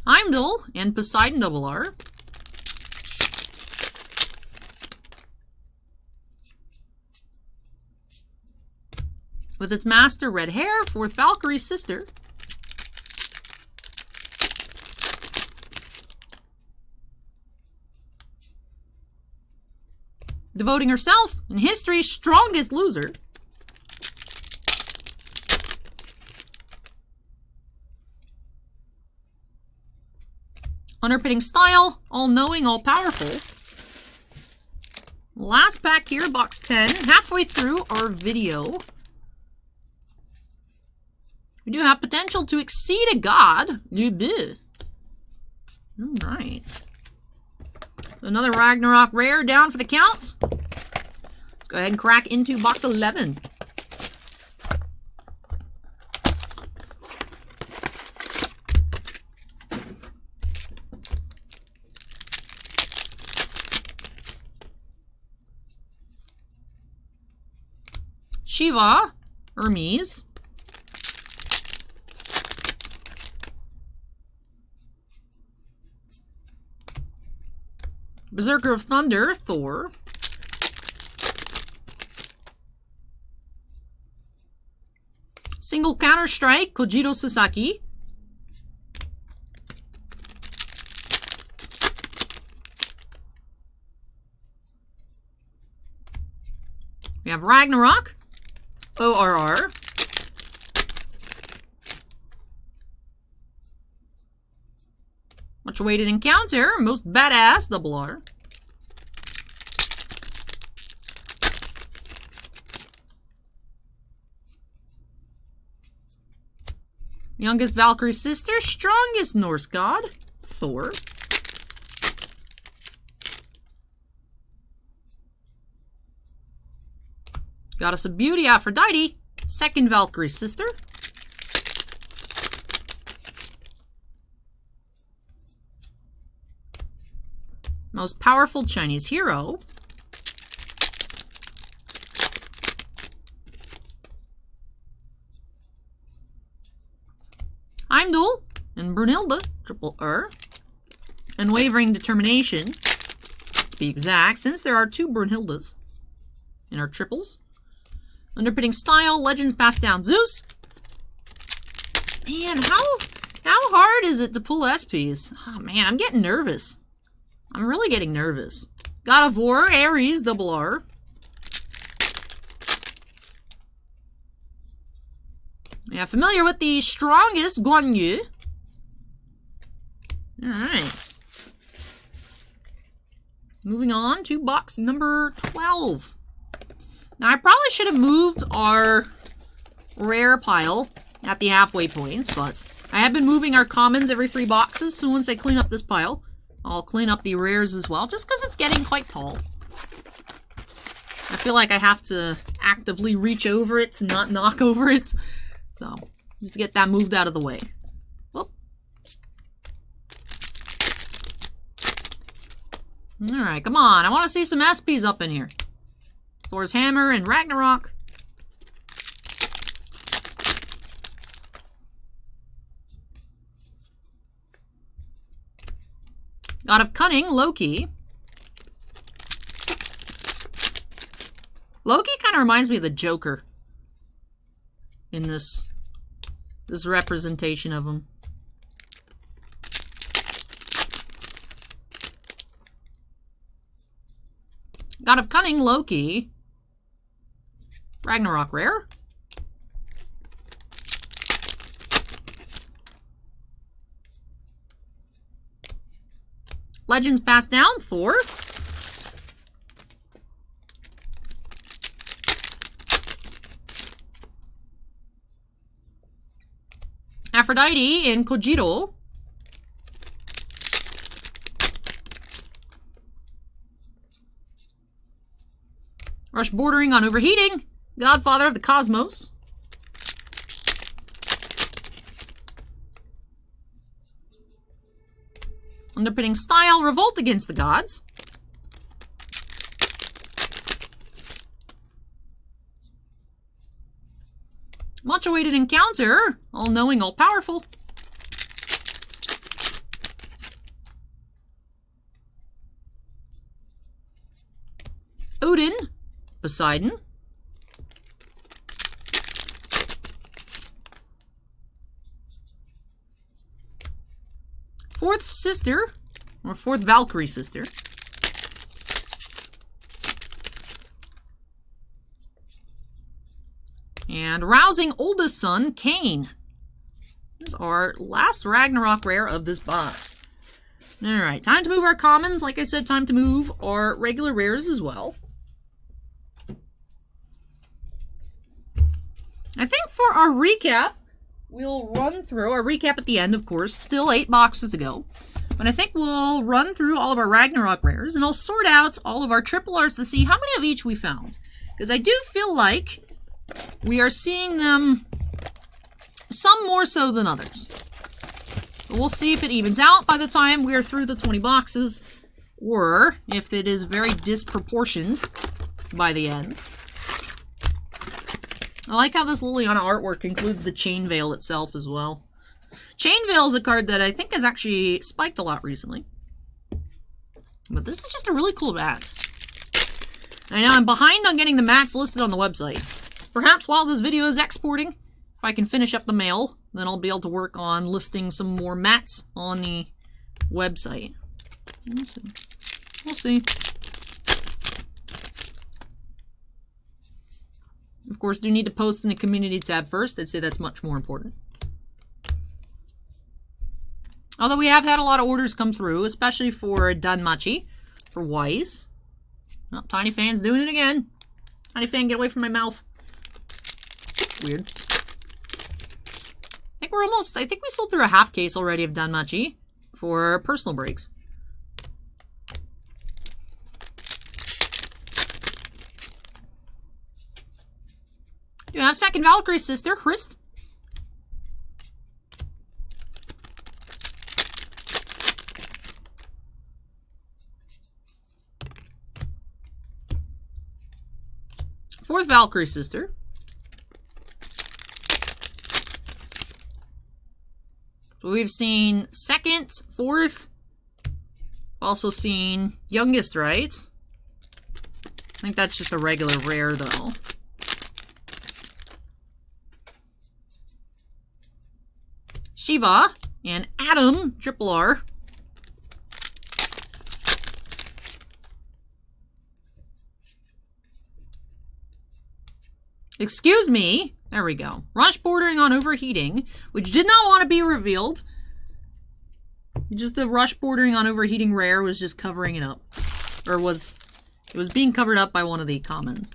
Heimdall and Poseidon double R. With its master red hair, fourth Valkyrie Sister. Devoting herself in history's strongest loser. Underpinning Style, all-knowing, all-powerful. Last pack here, box 10, halfway through our video. We do have potential to exceed a god. Alright. Another Ragnarok rare down for the count. Let's go ahead and crack into box 11. Shiva, Hermes. Berserker of Thunder, Thor. Single Counter-Strike, Kojiro Sasaki. We have Ragnarok, ORR. Much awaited encounter, most badass, double R. Youngest Valkyrie sister, strongest Norse god, Thor. Goddess of Beauty, Aphrodite, second Valkyrie sister. Most powerful Chinese hero. Heimdall and Brunhilde, triple R. Unwavering determination, to be exact, since there are two Brunhildes in our triples. Underpinning style, legends passed down Zeus. Man, how hard is it to pull SPs? Oh man, I'm getting nervous. I'm really getting nervous. God of War, Ares, double R. Yeah, familiar with the strongest Guan Yu. Alright. Moving on to box number 12. Now, I probably should have moved our rare pile at the halfway points, but I have been moving our commons every 3 boxes, so once I clean up this pile, I'll clean up the rares as well, just because it's getting quite tall. I feel like I have to actively reach over it to not knock over it. So, just get that moved out of the way. Whoop. Alright, come on. I want to see some SPs up in here. Thor's Hammer and Ragnarok. God of Cunning, Loki. Loki kind of reminds me of the Joker in this representation of him. God of Cunning, Loki. Ragnarok rare. Legends passed down, Thor. Aphrodite and Kojiro. Rush bordering on overheating. Godfather of the Cosmos. Underpinning style, revolt against the gods. Much awaited encounter, all-knowing, all-powerful. Odin, Poseidon. Fourth sister, or fourth Valkyrie sister. And rousing oldest son, Cain. This is our last Ragnarok rare of this box. Alright, time to move our commons. Like I said, time to move our regular rares as well. I think for our recap, we'll run through a recap at the end, of course. Still 8 boxes to go. But I think we'll run through all of our Ragnarok rares, and I'll sort out all of our triple Rs to see how many of each we found. Because I do feel like we are seeing them some more so than others. But we'll see if it evens out by the time we are through the 20 boxes, or if it is very disproportioned by the end. I like how this Liliana artwork includes the Chain Veil itself as well. Chain Veil is a card that I think has actually spiked a lot recently. But this is just a really cool mat. I know I'm behind on getting the mats listed on the website. Perhaps while this video is exporting, if I can finish up the mail, then I'll be able to work on listing some more mats on the website. We'll see. We'll see. Of course, do need to post in the community tab first. I'd say that's much more important. Although we have had a lot of orders come through, especially for Danmachi, for Wise. Oh, Tiny Fan's doing it again. Tiny Fan, get away from my mouth. Weird. I think we sold through a half case already of Danmachi for personal breaks. Do you have second Valkyrie sister, Christ? Fourth Valkyrie sister. So we've seen second, fourth. Also seen youngest, right? I think that's just a regular rare, though. Shiva and Adam, triple R. Excuse me. There we go. Rush bordering on overheating, which did not want to be revealed. Just the rush bordering on overheating rare was just covering it up. Or it was being covered up by one of the commons.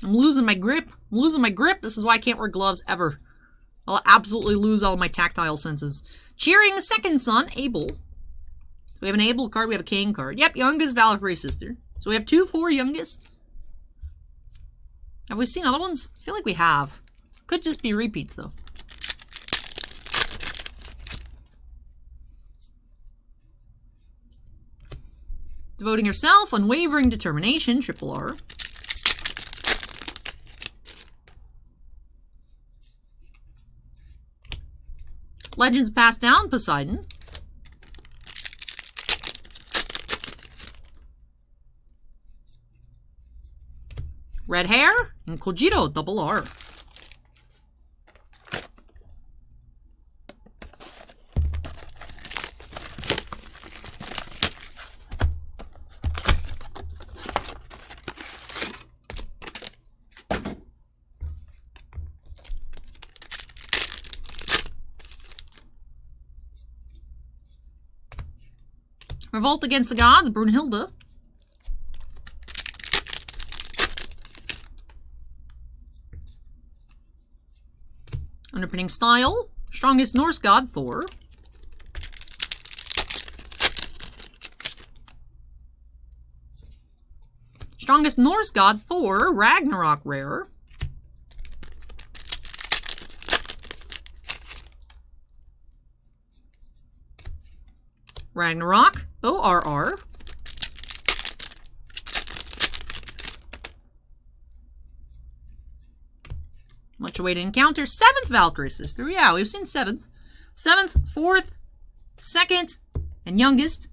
I'm losing my grip. I'm losing my grip. This is why I can't wear gloves ever. I'll absolutely lose all of my tactile senses. Cheering second son, Abel. So we have an Abel card, we have a Kane card. Yep, youngest Valkyrie sister. So we have 2 for youngest. Have we seen other ones? I feel like we have. Could just be repeats, though. Devoting yourself, unwavering determination, triple R. Legends passed down, Poseidon. Red hair and Kojiro, double R. Revolt against the gods, Brunhilde. Underpinning style, strongest Norse god, Thor. Strongest Norse god, Thor, Ragnarok rare. Ragnarok, ORR. Much awaited encounter. 7th Valkyrie sister. Yeah, we've seen 7th. 7th, 4th, 2nd, and youngest.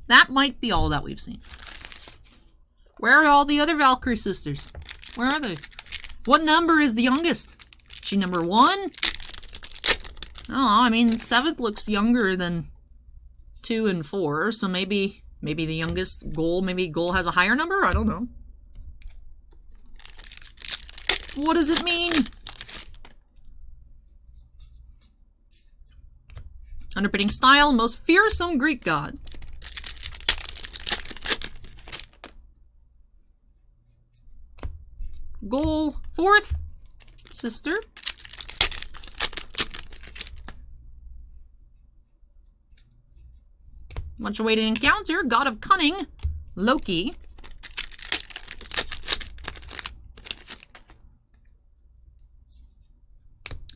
That might be all that we've seen. Where are all the other Valkyrie sisters? Where are they? What number is the youngest? Is she number 1? I don't know. I mean, 7th looks younger than 2 and 4, so maybe the youngest Goal, maybe Goal has a higher number? I don't know. What does it mean? Underpinning style, most fearsome Greek god. Goal, 4th, sister. Much awaited encounter, God of Cunning, Loki.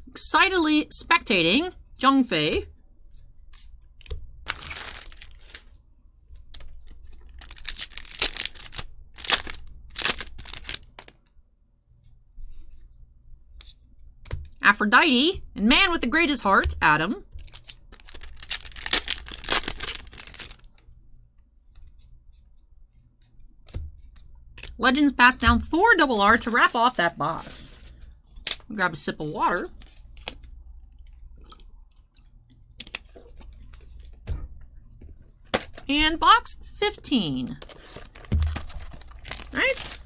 Excitedly spectating, Zhongfei. Aphrodite, and Man with the Greatest Heart, Adam. Legends passed down Thor double R to wrap off that box. Grab a sip of water. And box 15. Right?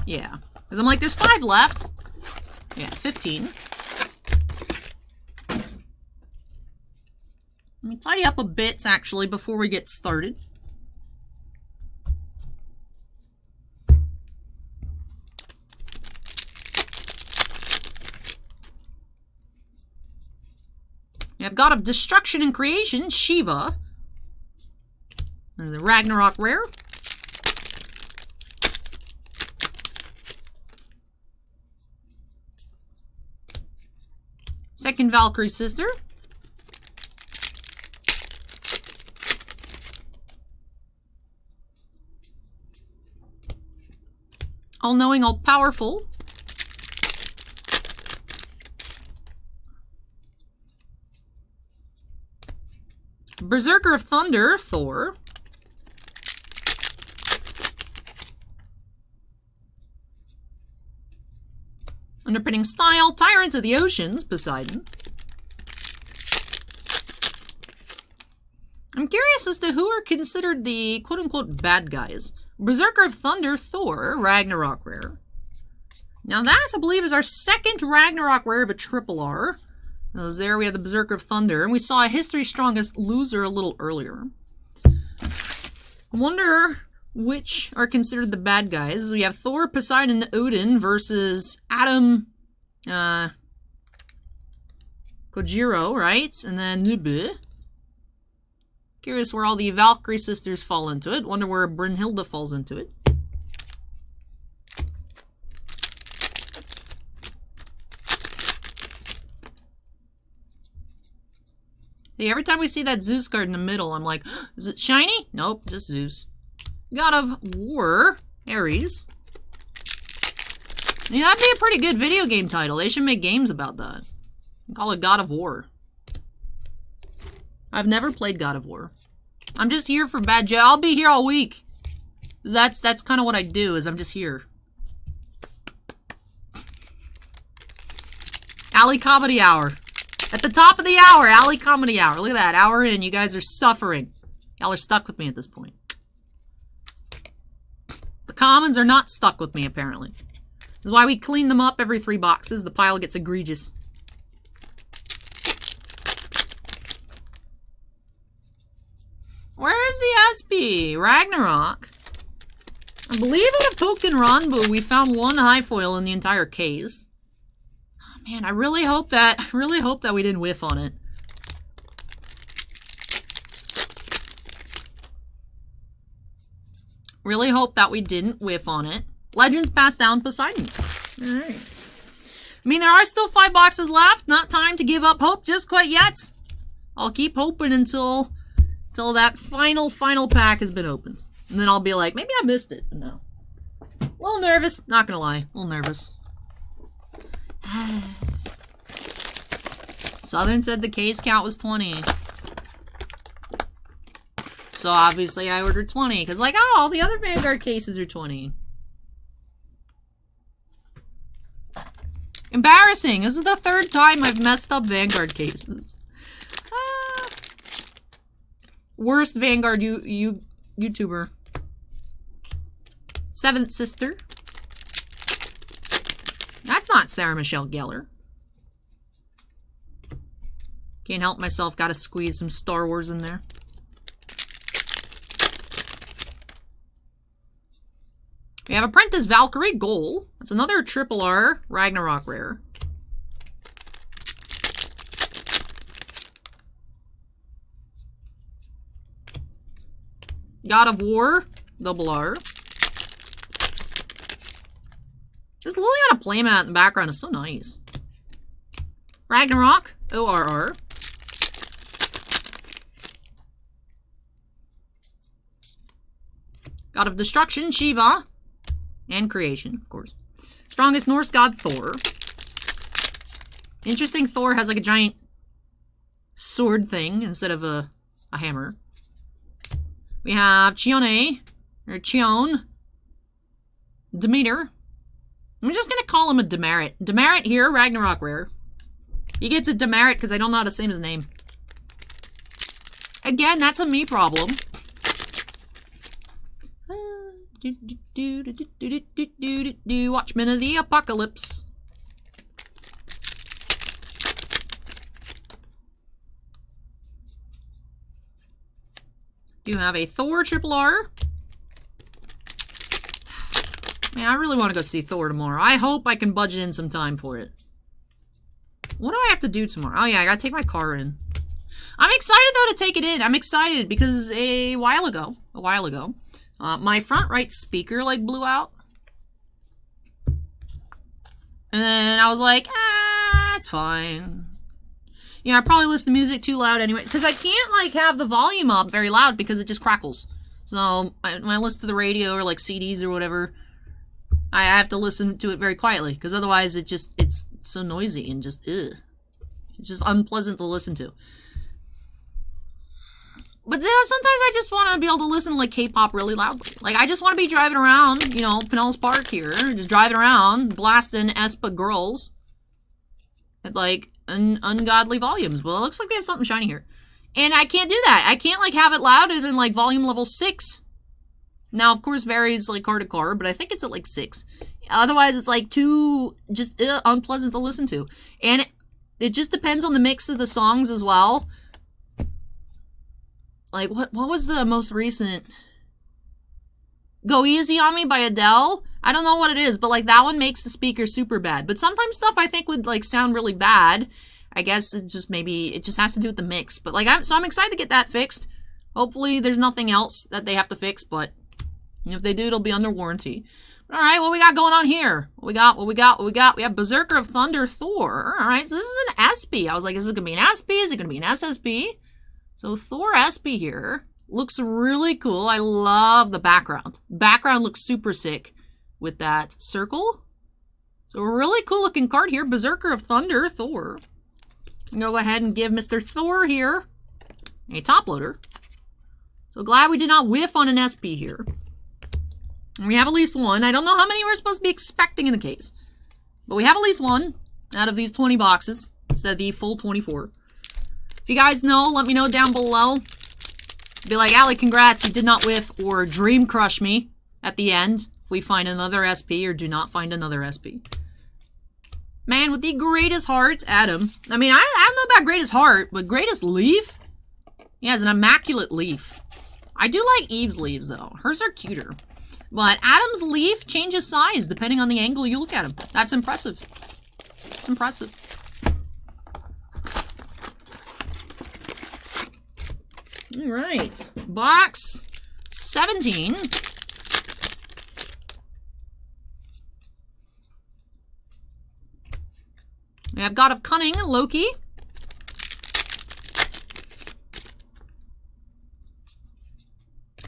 Yeah. Because I'm like, there's 5 left. Yeah, 15. Let me tidy up a bit, actually, before we get started. You have God of Destruction and Creation, Shiva. And the Ragnarok rare. Second Valkyrie sister. All-knowing, all-powerful. Berserker of Thunder, Thor. Underpinning Style, Tyrants of the Oceans, Poseidon. I'm curious as to who are considered the quote-unquote bad guys. Berserker of Thunder, Thor, Ragnarok rare. Now that, I believe, is our second Ragnarok rare of a triple R. As there we have the Berserker of Thunder, and we saw a History Strongest loser a little earlier. I wonder which are considered the bad guys. We have Thor, Poseidon, Odin versus Adam, Kojiro, right? And then Nube. Curious where all the Valkyrie sisters fall into it. Wonder where Brynhilde falls into it. Hey, every time we see that Zeus card in the middle, I'm like, is it shiny? Nope, just Zeus. God of War, Ares. Yeah, that'd be a pretty good video game title. They should make games about that. Call it God of War. I've never played God of War. I'm just here for bad joke. I'll be here all week. That's kind of what I do, is I'm just here. Alley Comedy Hour. At the top of the hour, Alley Comedy Hour. Look at that, hour in. You guys are suffering. Y'all are stuck with me at this point. The commons are not stuck with me, apparently. This is why we clean them up every 3 boxes. The pile gets egregious. Where is the SP? Ragnarok. I believe in a token run, but we found 1 high foil in the entire case. Oh, man, I really hope that we didn't whiff on it. Really hope that we didn't whiff on it. Legends passed down Poseidon. Alright. I mean, there are still 5 boxes left. Not time to give up hope just quite yet. I'll keep hoping until that final pack has been opened. And then I'll be like, maybe I missed it. No. A little nervous. Not gonna lie. A little nervous. Southern said the case count was 20. So obviously I ordered 20. Because like, oh, all the other Vanguard cases are 20. Embarrassing. This is the 3rd time I've messed up Vanguard cases. Worst Vanguard YouTuber. 7th Sister. That's not Sarah Michelle Gellar. Can't help myself. Gotta squeeze some Star Wars in there. We have Apprentice Valkyrie Goal. That's another triple R Ragnarok rare. God of War, double R. This Liliana playmat in the background is so nice. Ragnarok, ORR. God of Destruction, Shiva. And Creation, of course. Strongest Norse God, Thor. Interesting, Thor has like a giant sword thing instead of a hammer. We have Chione, or Chion, Demeter. I'm just gonna call him a Demerit. Demerit here, Ragnarok rare. He gets a Demerit because I don't know how to say his name. Again, that's a me problem. Watchmen of the Apocalypse. You have a Thor triple R. Man, I really want to go see Thor tomorrow. I hope I can budget in some time for it. What do I have to do tomorrow? Oh yeah, I gotta take my car in. I'm excited though to take it in. I'm excited because a while ago, my front right speaker like blew out. And then I was like, it's fine. You know, I probably listen to music too loud anyway, because I can't like have the volume up very loud because it just crackles. So when I listen to the radio or like CDs or whatever, I have to listen to it very quietly because otherwise it's so noisy and just ugh. It's just unpleasant to listen to. But sometimes I just want to be able to listen to like K-pop really loudly. Like I just want to be driving around, you know, Pinellas Park here, just driving around, blasting Espa girls at like ungodly volumes. Well, it looks like we have something shiny here. And I can't do that. I can't like have it louder than like volume level 6. Now, of course, varies like car to car, but I think it's at like 6. Otherwise, it's like too just unpleasant to listen to. And it just depends on the mix of the songs as well. Like, what was the most recent? Go Easy on Me by Adele? I don't know what it is, but like that one makes the speaker super bad. But sometimes stuff I think would like sound really bad. I guess it just has to do with the mix. But like, I'm excited to get that fixed. Hopefully there's nothing else that they have to fix, but if they do, it'll be under warranty. All right, what we got going on here? What we got? We have Berserker of Thunder Thor. All right, so this is an SP. I was like, is it going to be an SP? Is it going to be an SSP? So Thor SP here looks really cool. I love the background. Background looks super sick with that circle. So a really cool looking card here. Berserker of Thunder Thor. I'm going to go ahead and give Mr. Thor here a top loader. So glad we did not whiff on an SP here. And we have at least one. I don't know how many we're supposed to be expecting in the case. But we have at least one out of these 20 boxes instead of the full 24. If you guys know, let me know down below. Be like, Allie, congrats, you did not whiff or dream crush me at the end if we find another SP or do not find another SP. Man, with the greatest hearts, Adam. I mean, I don't know about greatest heart, but greatest leaf? He has an immaculate leaf. I do like Eve's leaves, though. Hers are cuter. But Adam's leaf changes size depending on the angle you look at him. That's impressive. It's impressive. All right, box 17. We have God of Cunning, Loki.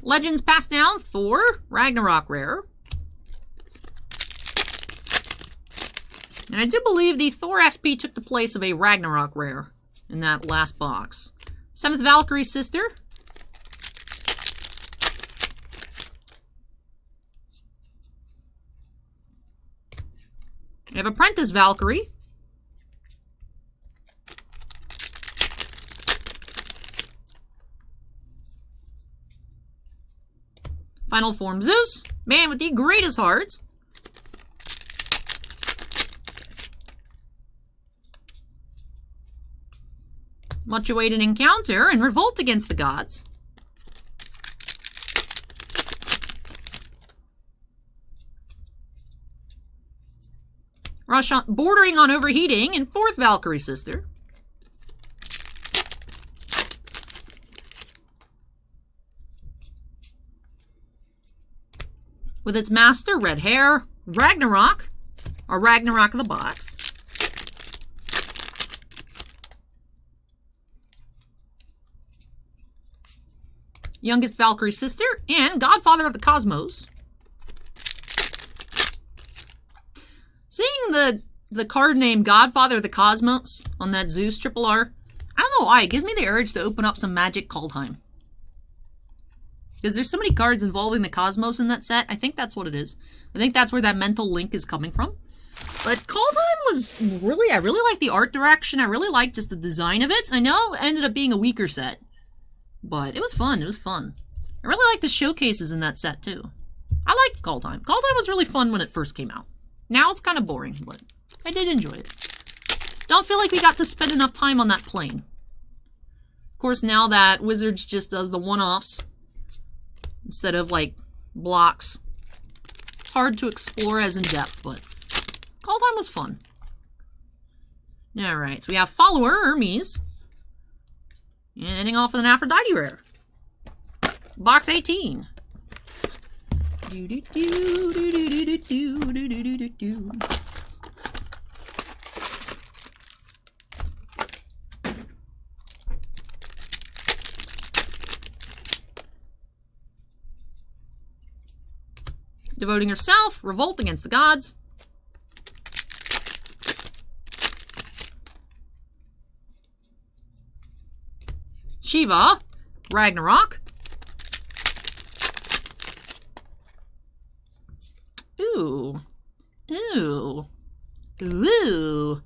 Legends Passed Down, Thor, Ragnarok rare. And I do believe the Thor SP took the place of a Ragnarok rare in that last box. 7th Valkyrie Sister. We have Apprentice Valkyrie. Final Form Zeus. Man with the greatest hearts. Much awaited encounter and revolt against the gods. Crush on, bordering on overheating, and 4th Valkyrie Sister. With its master, red hair, Ragnarok, or Ragnarok of the box. Youngest Valkyrie Sister, and Godfather of the Cosmos. Seeing the card name Godfather of the Cosmos on that Zeus Triple R, I don't know why, it gives me the urge to open up some Magic Kaldheim. Because there's so many cards involving the Cosmos in that set. I think that's what it is. I think that's where that mental link is coming from. But Kaldheim was really, I really like the art direction. I really like just the design of it. I know it ended up being a weaker set. But it was fun. It was fun. I really like the showcases in that set, too. I liked Kaldheim. Kaldheim was really fun when it first came out. Now it's kind of boring, but I did enjoy it. Don't feel like we got to spend enough time on that plane. Of course, now that Wizards just does the one-offs instead of, like, blocks, it's hard to explore as in-depth, but Kaldheim was fun. Alright, so we have Follower, Hermes. And ending off with an Aphrodite rare. Box 18. Devoting herself, revolt against the gods. Shiva, Ragnarok. Ooh. Ooh. Ooh.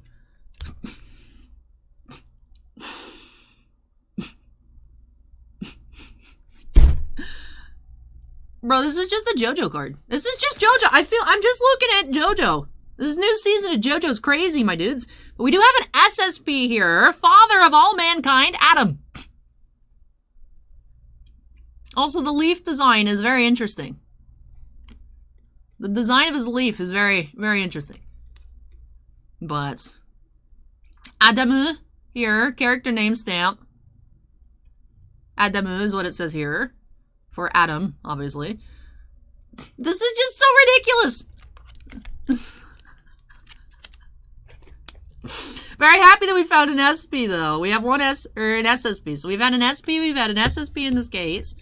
Bro, this is just a JoJo card. This is just JoJo. I'm just looking at JoJo. This new season of JoJo's crazy, my dudes. But we do have an SSP here. Father of all mankind, Adam. Also, the leaf design is very interesting. The design of his leaf is very, very interesting. But Adamu here, character name stamp. Adamu is what it says here. For Adam, obviously. This is just so ridiculous. Very happy that we found an SP, though. We have an SSP. So we've had an SP, we've had an SSP in this case.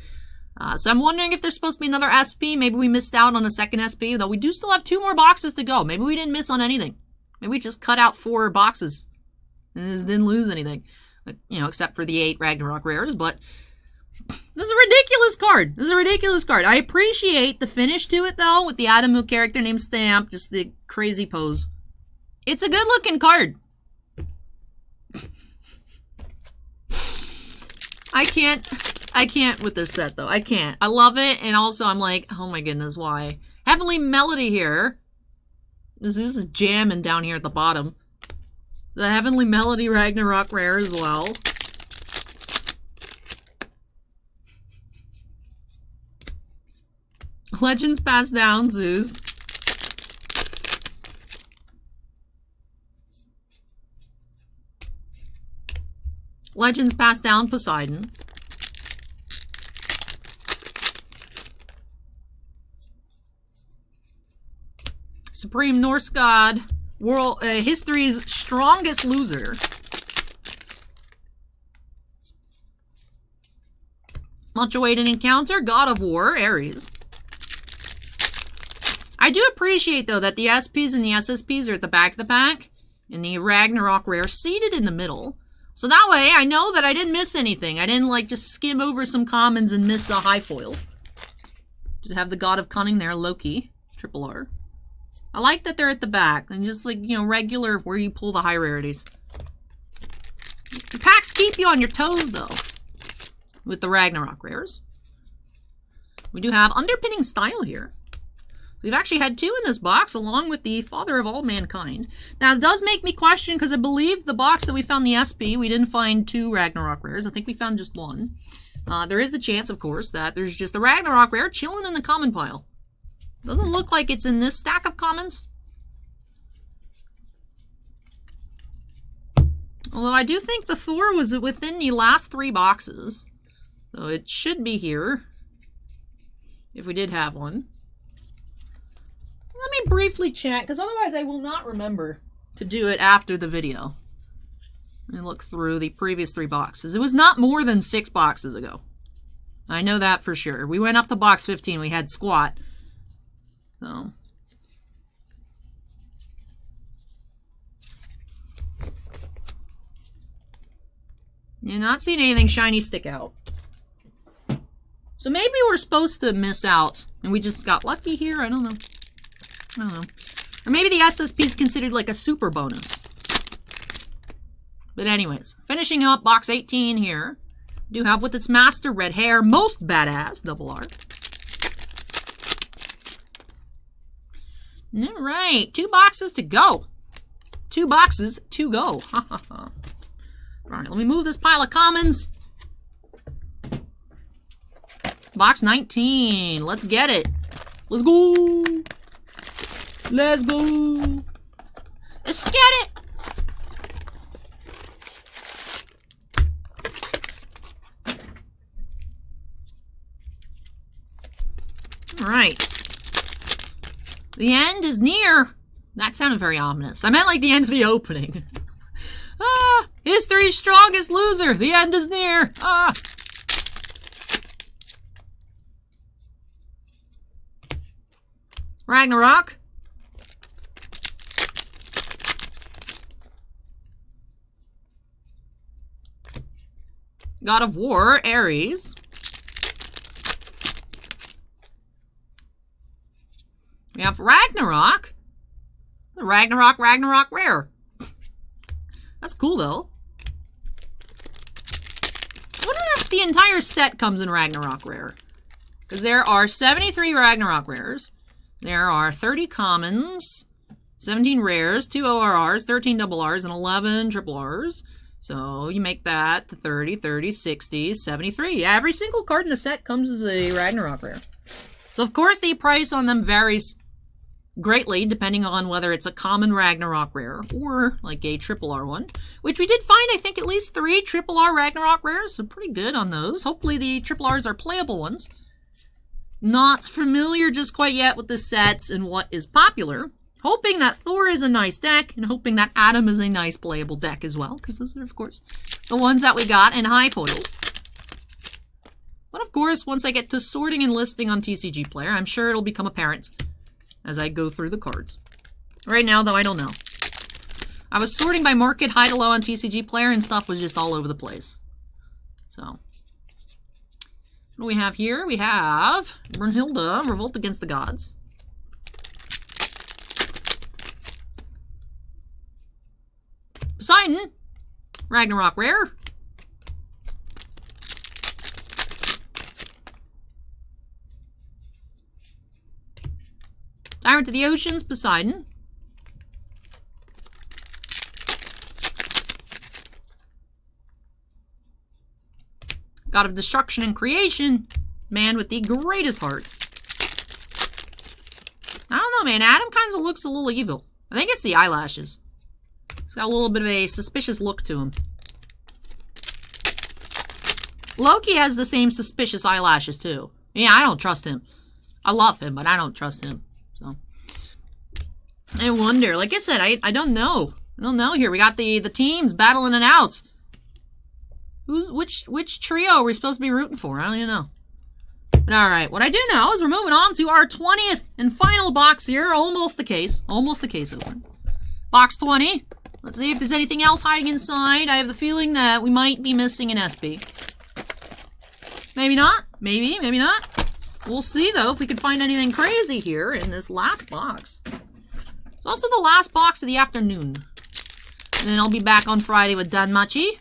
So I'm wondering if there's supposed to be another SP. Maybe we missed out on a second SP, though we do still have 2 more boxes to go. Maybe we didn't miss on anything. Maybe we just cut out 4 boxes and just didn't lose anything. You know, except for the 8 Ragnarok rares, but this is a ridiculous card. This is a ridiculous card. I appreciate the finish to it, though, with the Adamu character name stamp, just the crazy pose. It's a good-looking card. I can't with this set, though. I can't. I love it, and also I'm like, oh my goodness, why? Heavenly Melody here. This is jamming down here at the bottom. The Heavenly Melody Ragnarok rare as well. Legends Passed Down, Zeus. Legends Passed Down, Poseidon. Supreme Norse God, history's strongest loser. Much awaited encounter, God of War, Ares. I do appreciate, though, that the SPs and the SSPs are at the back of the pack, and the Ragnarok rare seated in the middle. So that way, I know that I didn't miss anything. I didn't, like, just skim over some commons and miss a high foil. Did have the God of Cunning there, Loki, Triple R. I like that they're at the back, and just, like, you know, regular where you pull the high rarities. The packs keep you on your toes, though, with the Ragnarok rares. We do have Underpinning Style here. We've actually had 2 in this box, along with the Father of All Mankind. Now, it does make me question, because I believe the box that we found the SP, we didn't find 2 Ragnarok rares. I think we found just 1. There is the chance, of course, that there's just a Ragnarok rare chilling in the common pile. Doesn't look like it's in this stack of commons. Although I do think the Thor was within the last 3 boxes. So it should be here. If we did have one. Let me briefly check, because otherwise I will not remember to do it after the video. And look through the previous 3 boxes. It was not more than 6 boxes ago. I know that for sure. We went up to box 15. We had squat. So. You're not seeing anything shiny stick out. So maybe we're supposed to miss out, and we just got lucky here. I don't know. I don't know. Or maybe the SSP is considered like a super bonus. But anyways, finishing up box 18 here. Do have with its master red hair, most badass, double R. All right, 2 boxes to go. 2 boxes to go. Ha ha ha. All right, let me move this pile of commons. Box 19. Let's get it. Let's go. Let's go. Let's get it. All right. The end is near. That sounded very ominous. I meant like the end of the opening. Ah, history's strongest loser. The end is near. Ah. Ragnarok. God of War, Ares. We have Ragnarok. The Ragnarok rare. That's cool, though. I wonder if the entire set comes in Ragnarok rare. Because there are 73 Ragnarok rares. There are 30 commons, 17 rares, 2 ORRs, 13 double Rs, and 11 triple Rs. So you make that 30, 30, 60, 73. Every single card in the set comes as a Ragnarok rare. So of course the price on them varies greatly depending on whether it's a common Ragnarok rare or like a triple R one. Which we did find, I think, at least 3 triple R Ragnarok rares. So pretty good on those. Hopefully the triple Rs are playable ones. Not familiar just quite yet with the sets and what is popular. Hoping that Thor is a nice deck, and hoping that Adam is a nice playable deck as well, because those are, of course, the ones that we got in high foils. But of course, once I get to sorting and listing on TCG Player, I'm sure it'll become apparent as I go through the cards. Right now, though, I don't know. I was sorting by market, high to low on TCG Player, and stuff was just all over the place. So... what do we have here? We have Brunhilde, Revolt Against the Gods. Poseidon, Ragnarok rare. Tyrant of the Oceans, Poseidon. God of Destruction and Creation, man with the greatest hearts. I don't know, man. Adam kind of looks a little evil. I think it's the eyelashes. He's got a little bit of a suspicious look to him. Loki has the same suspicious eyelashes, too. Yeah, I don't trust him. I love him, but I don't trust him. So, I wonder. Like I said, I don't know. I don't know here. We got the teams battling it out. Which trio are we supposed to be rooting for? I don't even know. But alright, what I do know is we're moving on to our 20th and final box here. Almost the case. Almost the case open. Box 20. Let's see if there's anything else hiding inside. I have the feeling that we might be missing an SP. Maybe not. Maybe, maybe not. We'll see, though, if we can find anything crazy here in this last box. It's also the last box of the afternoon. And then I'll be back on Friday with Danmachi.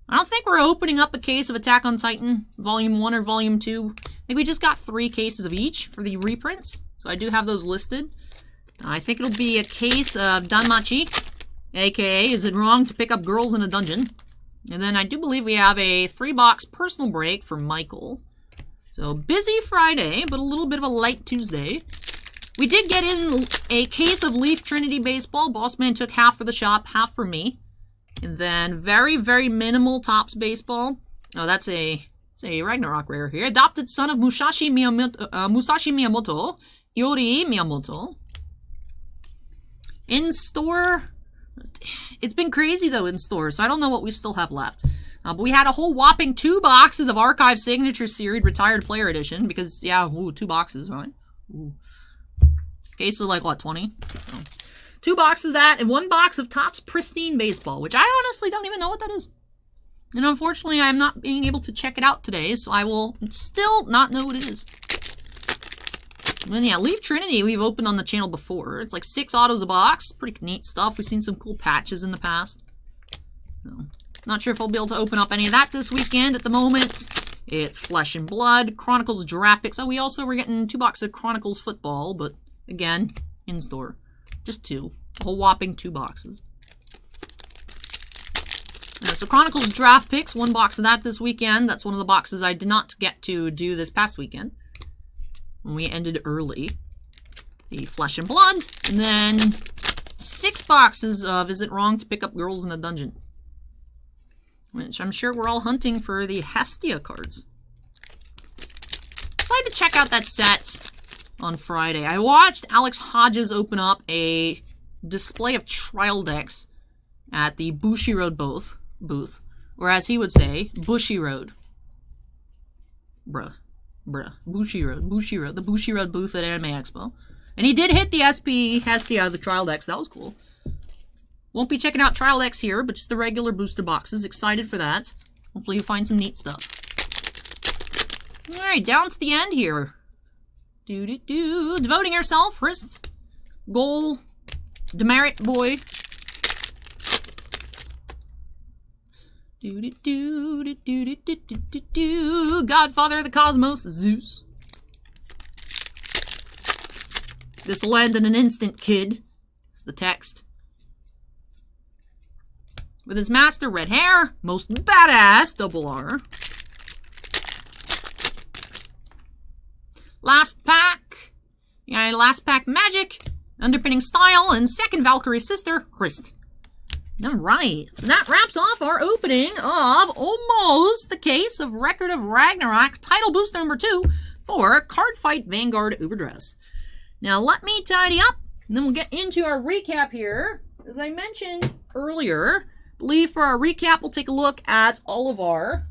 I don't think we're opening up a case of Attack on Titan, Volume 1 or Volume 2. I think we just got 3 cases of each for the reprints. So I do have those listed. I think it'll be a case of Danmachi, aka Is It Wrong to Pick Up Girls in a Dungeon? And then I do believe we have a 3-box personal break for Michael. So busy Friday, but a little bit of a light Tuesday. We did get in a case of Leaf Trinity Baseball. Bossman took half for the shop, half for me. And then very, very minimal Topps baseball. Oh, it's a Ragnarok rare here. Adopted son of Musashi Miyamoto, Iori Miyamoto. In store, it's been crazy though in store, so I don't know what we still have left. But we had a whole whopping 2 boxes of Archive Signature Series Retired Player Edition, because, yeah, 2 boxes, right? Ooh. Case of like, what, 20? So, 2 boxes of that, and 1 box of Topps Pristine Baseball, which I honestly don't even know what that is. And unfortunately, I'm not being able to check it out today, so I will still not know what it is. And then, yeah, Leaf Trinity we've opened on the channel before. It's like 6 autos a box. Pretty neat stuff. We've seen some cool patches in the past. So, not sure if I'll be able to open up any of that this weekend at the moment. It's Flesh and Blood, Chronicles Draft Picks. Oh, we also were getting 2 boxes of Chronicles Football, but again, in store. Just 2. A whole whopping 2 boxes. So Chronicles Draft Picks, 1 box of that this weekend. That's one of the boxes I did not get to do this past weekend, when we ended early. The Flesh and Blood, and then 6 boxes of Is It Wrong to Pick Up Girls in a Dungeon? Which I'm sure we're all hunting for the Hestia cards. Decided to check out that set on Friday. I watched Alex Hodges open up a display of trial decks at the Bushiroad booth, or as he would say, Bushiroad. Bruh. Bushiroad. The Bushiroad booth at Anime Expo. And he did hit the SP Hestia, the trial decks. That was cool. Won't be checking out trial decks here, but just the regular booster boxes. Excited for that. Hopefully you find some neat stuff. Alright, down to the end here. Devoting Yourself, Hrist, Goal, Demerit Boy. Godfather of the Cosmos, Zeus. This'll end in an instant, kid. It's the text. With his master, red hair, most badass, double R. Last pack. Yeah, last pack magic, underpinning style, and second Valkyrie sister, Hrist. Alright, so that wraps off our opening of almost the case of Record of Ragnarok title boost number 2 for Card Fight Vanguard Overdress. Now let me tidy up, and then we'll get into our recap here. As I mentioned earlier, I believe for our recap we'll take a look at all of our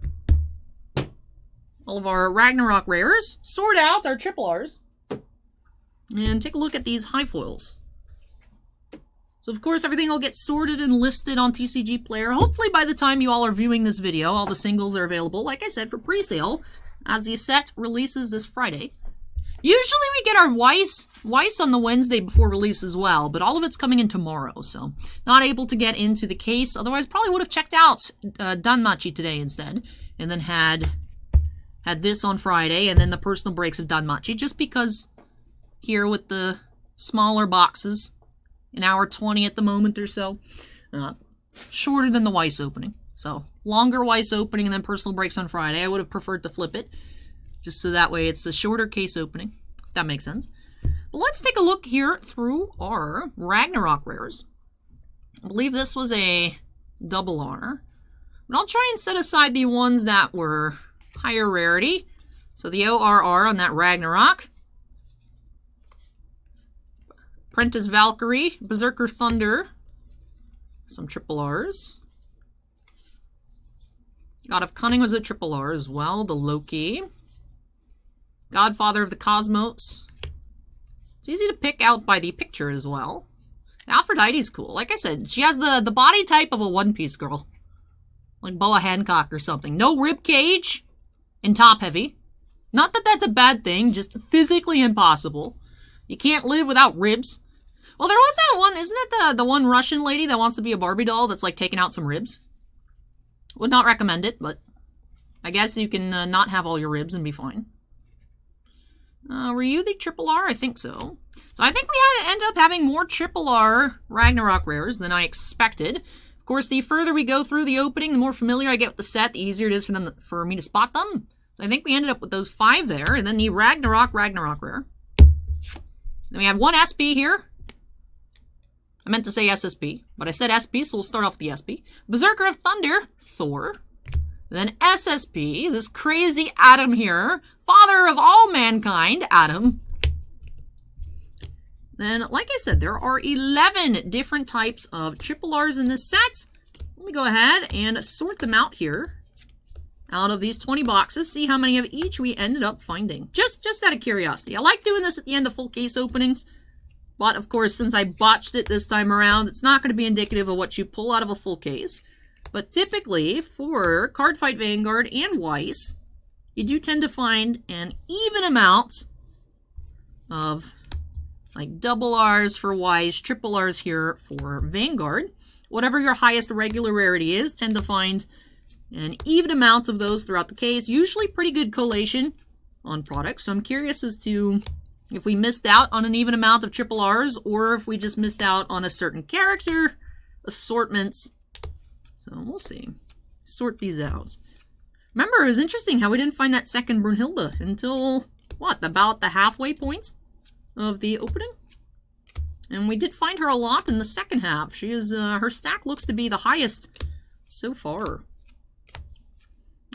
Ragnarok rares, sort out our triple Rs, and take a look at these high foils. So of course everything will get sorted and listed on TCG Player. Hopefully by the time you all are viewing this video, all the singles are available, like I said, for pre-sale, as the set releases this Friday. Usually we get our Weiss on the Wednesday before release as well, but all of it's coming in tomorrow, so not able to get into the case. Otherwise probably would have checked out Danmachi today instead, and then had this on Friday, and then the personal breaks of Danmachi, just because here with the smaller boxes, an hour 20 at the moment or so, shorter than the Weiss opening. So longer Weiss opening and then personal breaks on Friday. I would have preferred to flip it, just so that way it's a shorter case opening, if that makes sense. But let's take a look here through our Ragnarok rares. I believe this was a double R, but I'll try and set aside the ones that were higher rarity. So the ORR on that Ragnarok, Prentice Valkyrie, Berserker Thunder, some triple Rs. God of Cunning was a triple R as well, the Loki. Godfather of the Cosmos. It's easy to pick out by the picture as well. Aphrodite's cool. Like I said, she has the body type of a One Piece girl. Like Boa Hancock or something. No rib cage and top heavy. Not that that's a bad thing, just physically impossible. You can't live without ribs. Well, there was that one, isn't it the one Russian lady that wants to be a Barbie doll that's like taking out some ribs? Would not recommend it, but I guess you can not have all your ribs and be fine. Were you the triple R? I think so. So I think we end up having more triple R Ragnarok rares than I expected. Of course, the further we go through the opening, the more familiar I get with the set, the easier it is for me to spot them. So I think we ended up with those 5 there, and then the Ragnarok rare. Then we had 1 SP here. I meant to say SSP, but I said SP, so we'll start off with the SP. Berserker of Thunder, Thor. Then SSP, this crazy Adam here, father of all mankind, Adam. Then, like I said, there are 11 different types of triple Rs in this set. Let me go ahead and sort them out here. Out of these 20 boxes, see how many of each we ended up finding. Just out of curiosity. I like doing this at the end of full case openings. But, of course, since I botched it this time around, it's not going to be indicative of what you pull out of a full case. But typically, for Cardfight Vanguard and Weiss, you do tend to find an even amount of, like, double Rs for Weiss, triple Rs here for Vanguard. Whatever your highest regular rarity is, tend to find an even amount of those throughout the case. Usually pretty good collation on products. So I'm curious as to if we missed out on an even amount of triple Rs or if we just missed out on a certain character, assortments. So we'll see. Sort these out. Remember, it was interesting how we didn't find that second Brunhilde until, what, about the halfway point of the opening? And we did find her a lot in the second half. She is, her stack looks to be the highest so far.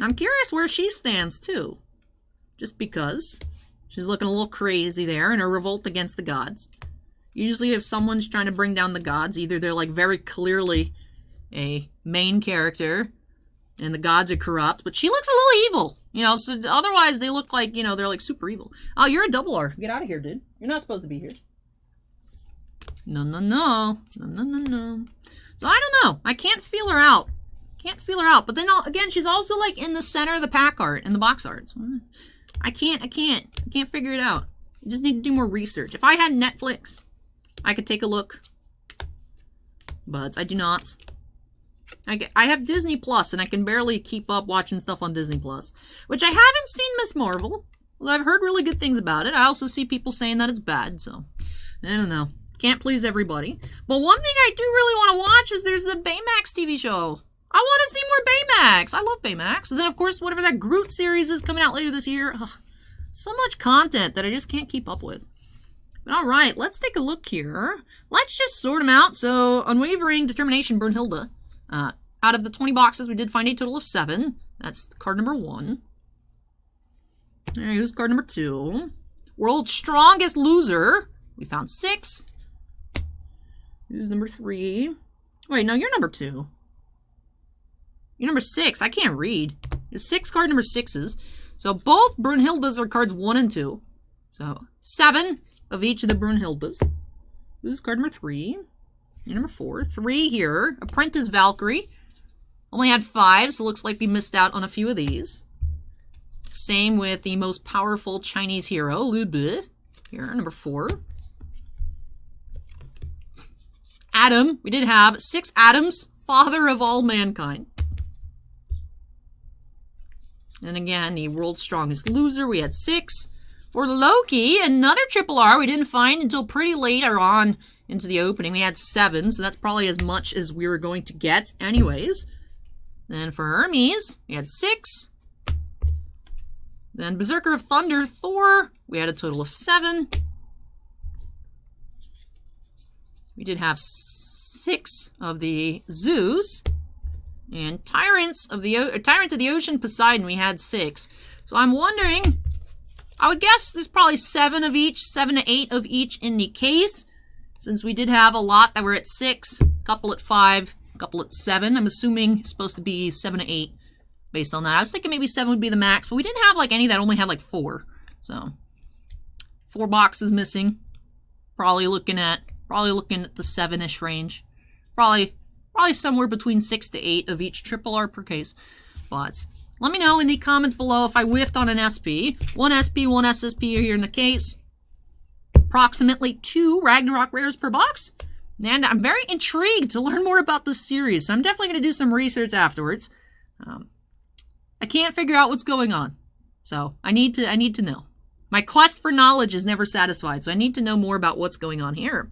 I'm curious where she stands, too. Just because. She's looking a little crazy there in her revolt against the gods. Usually if someone's trying to bring down the gods, either they're like very clearly a main character and the gods are corrupt, but she looks a little evil. You know, so otherwise they look like, you know, they're like super evil. Oh, you're a double R. Get out of here, dude. You're not supposed to be here. No, no, no. No, no, no, no. So I don't know. I can't feel her out. Can't feel her out. But then again, she's also like in the center of the pack art and the box art. So I can't figure it out. I just need to do more research. If I had Netflix, I could take a look. But I do not. I have Disney Plus, and I can barely keep up watching stuff on Disney Plus. Which I haven't seen Miss Marvel. Well, I've heard really good things about it. I also see people saying that it's bad, so I don't know. Can't please everybody. But one thing I do really want to watch is there's the Baymax TV show. I want to see more Baymax. I love Baymax. And then, of course, whatever that Groot series is coming out later this year. Ugh, so much content that I just can't keep up with. All right, let's take a look here. Let's just sort them out. So, Unwavering Determination, Brunhilde. Out of the 20 boxes, we did find a total of 7. That's card number 1. Here's card number 2. World's Strongest Loser. We found 6. Who's number 3? Wait, no, you're number 2. You're number 6. I can't read. There's 6 card number 6s. So both Brunhildes are cards 1 and 2. So 7 of each of the Brunhildes. Who's card number 3? You're number 4. 3 here. Apprentice Valkyrie. Only had 5, so looks like we missed out on a few of these. Same with the most powerful Chinese hero, Liu Bei. Here, number 4. Adam. We did have 6 Adams, father of all mankind. And again, the World's Strongest Loser, we had 6. For Loki, another triple R we didn't find until pretty later on into the opening. We had 7, so that's probably as much as we were going to get anyways. Then for Hermes, we had 6. Then Berserker of Thunder, Thor, we had a total of 7. We did have 6 of the Zeus. And Tyrant of the Ocean, Poseidon, we had 6. So I'm wondering, I would guess there's probably 7 of each, 7 to 8 of each in the case. Since we did have a lot that were at 6, a couple at 5, a couple at 7. I'm assuming it's supposed to be 7 to 8 based on that. I was thinking maybe 7 would be the max, but we didn't have like any that only had like 4. So 4 boxes missing. Probably looking at the 7-ish range. Probably somewhere between 6 to 8 of each triple R per case. But let me know in the comments below if I whiffed on an SP. 1 SP, 1 SSP are here in the case. Approximately 2 Ragnarok rares per box. And I'm very intrigued to learn more about this series, so I'm definitely going to do some research afterwards. I can't figure out what's going on, so I need to know. My quest for knowledge is never satisfied, so I need to know more about what's going on here.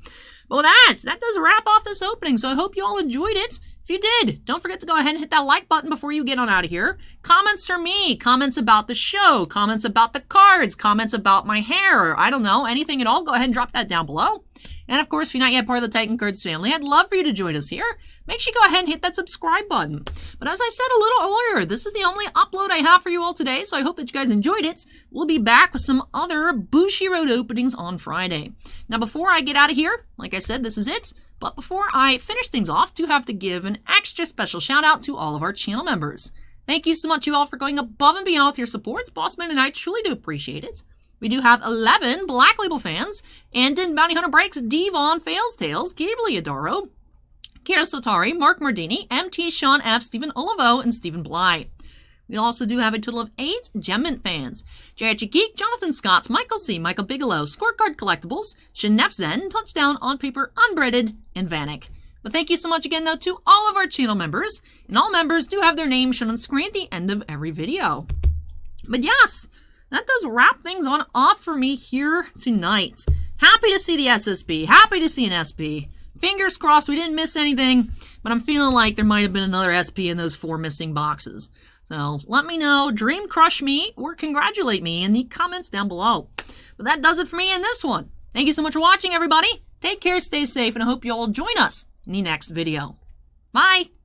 But with that does wrap off this opening, so I hope you all enjoyed it. If you did, don't forget to go ahead and hit that like button before you get on out of here. Comments from me, comments about the show, comments about the cards, comments about my hair, or I don't know, anything at all, go ahead and drop that down below. And of course, if you're not yet part of the Titan Cards family, I'd love for you to join us here. Make sure you go ahead and hit that subscribe button. But as I said a little earlier, this is the only upload I have for you all today, so I hope that you guys enjoyed it. We'll be back with some other Bushiroad openings on Friday. Now, before I get out of here, like I said, this is it. But before I finish things off, I do have to give an extra special shout out to all of our channel members. Thank you so much, you all, for going above and beyond with your support. Bossman and I truly do appreciate it. We do have 11 Black Label fans, Andon, Bounty Hunter Breaks, Devon, Fails Tales, Gabriel Adaro, Kira Sotari, Mark Mardini, MT, Sean F, Stephen Olivo, and Stephen Bly. We also do have a total of 8 Gemmint fans. J.H. Geek, Jonathan Scott, Michael C., Michael Bigelow, Scorecard Collectibles, Shinef Zen, Touchdown, On Paper, Unbreaded, and Vanek. But thank you so much again, though, to all of our channel members. And all members do have their names shown on screen at the end of every video. But yes, that does wrap things on off for me here tonight. Happy to see the SSB. Happy to see an SP. Fingers crossed we didn't miss anything, but I'm feeling like there might have been another SP in those 4 missing boxes. So let me know, dream crush me, or congratulate me in the comments down below. But that does it for me in this one. Thank you so much for watching, everybody. Take care, stay safe, and I hope you all join us in the next video. Bye!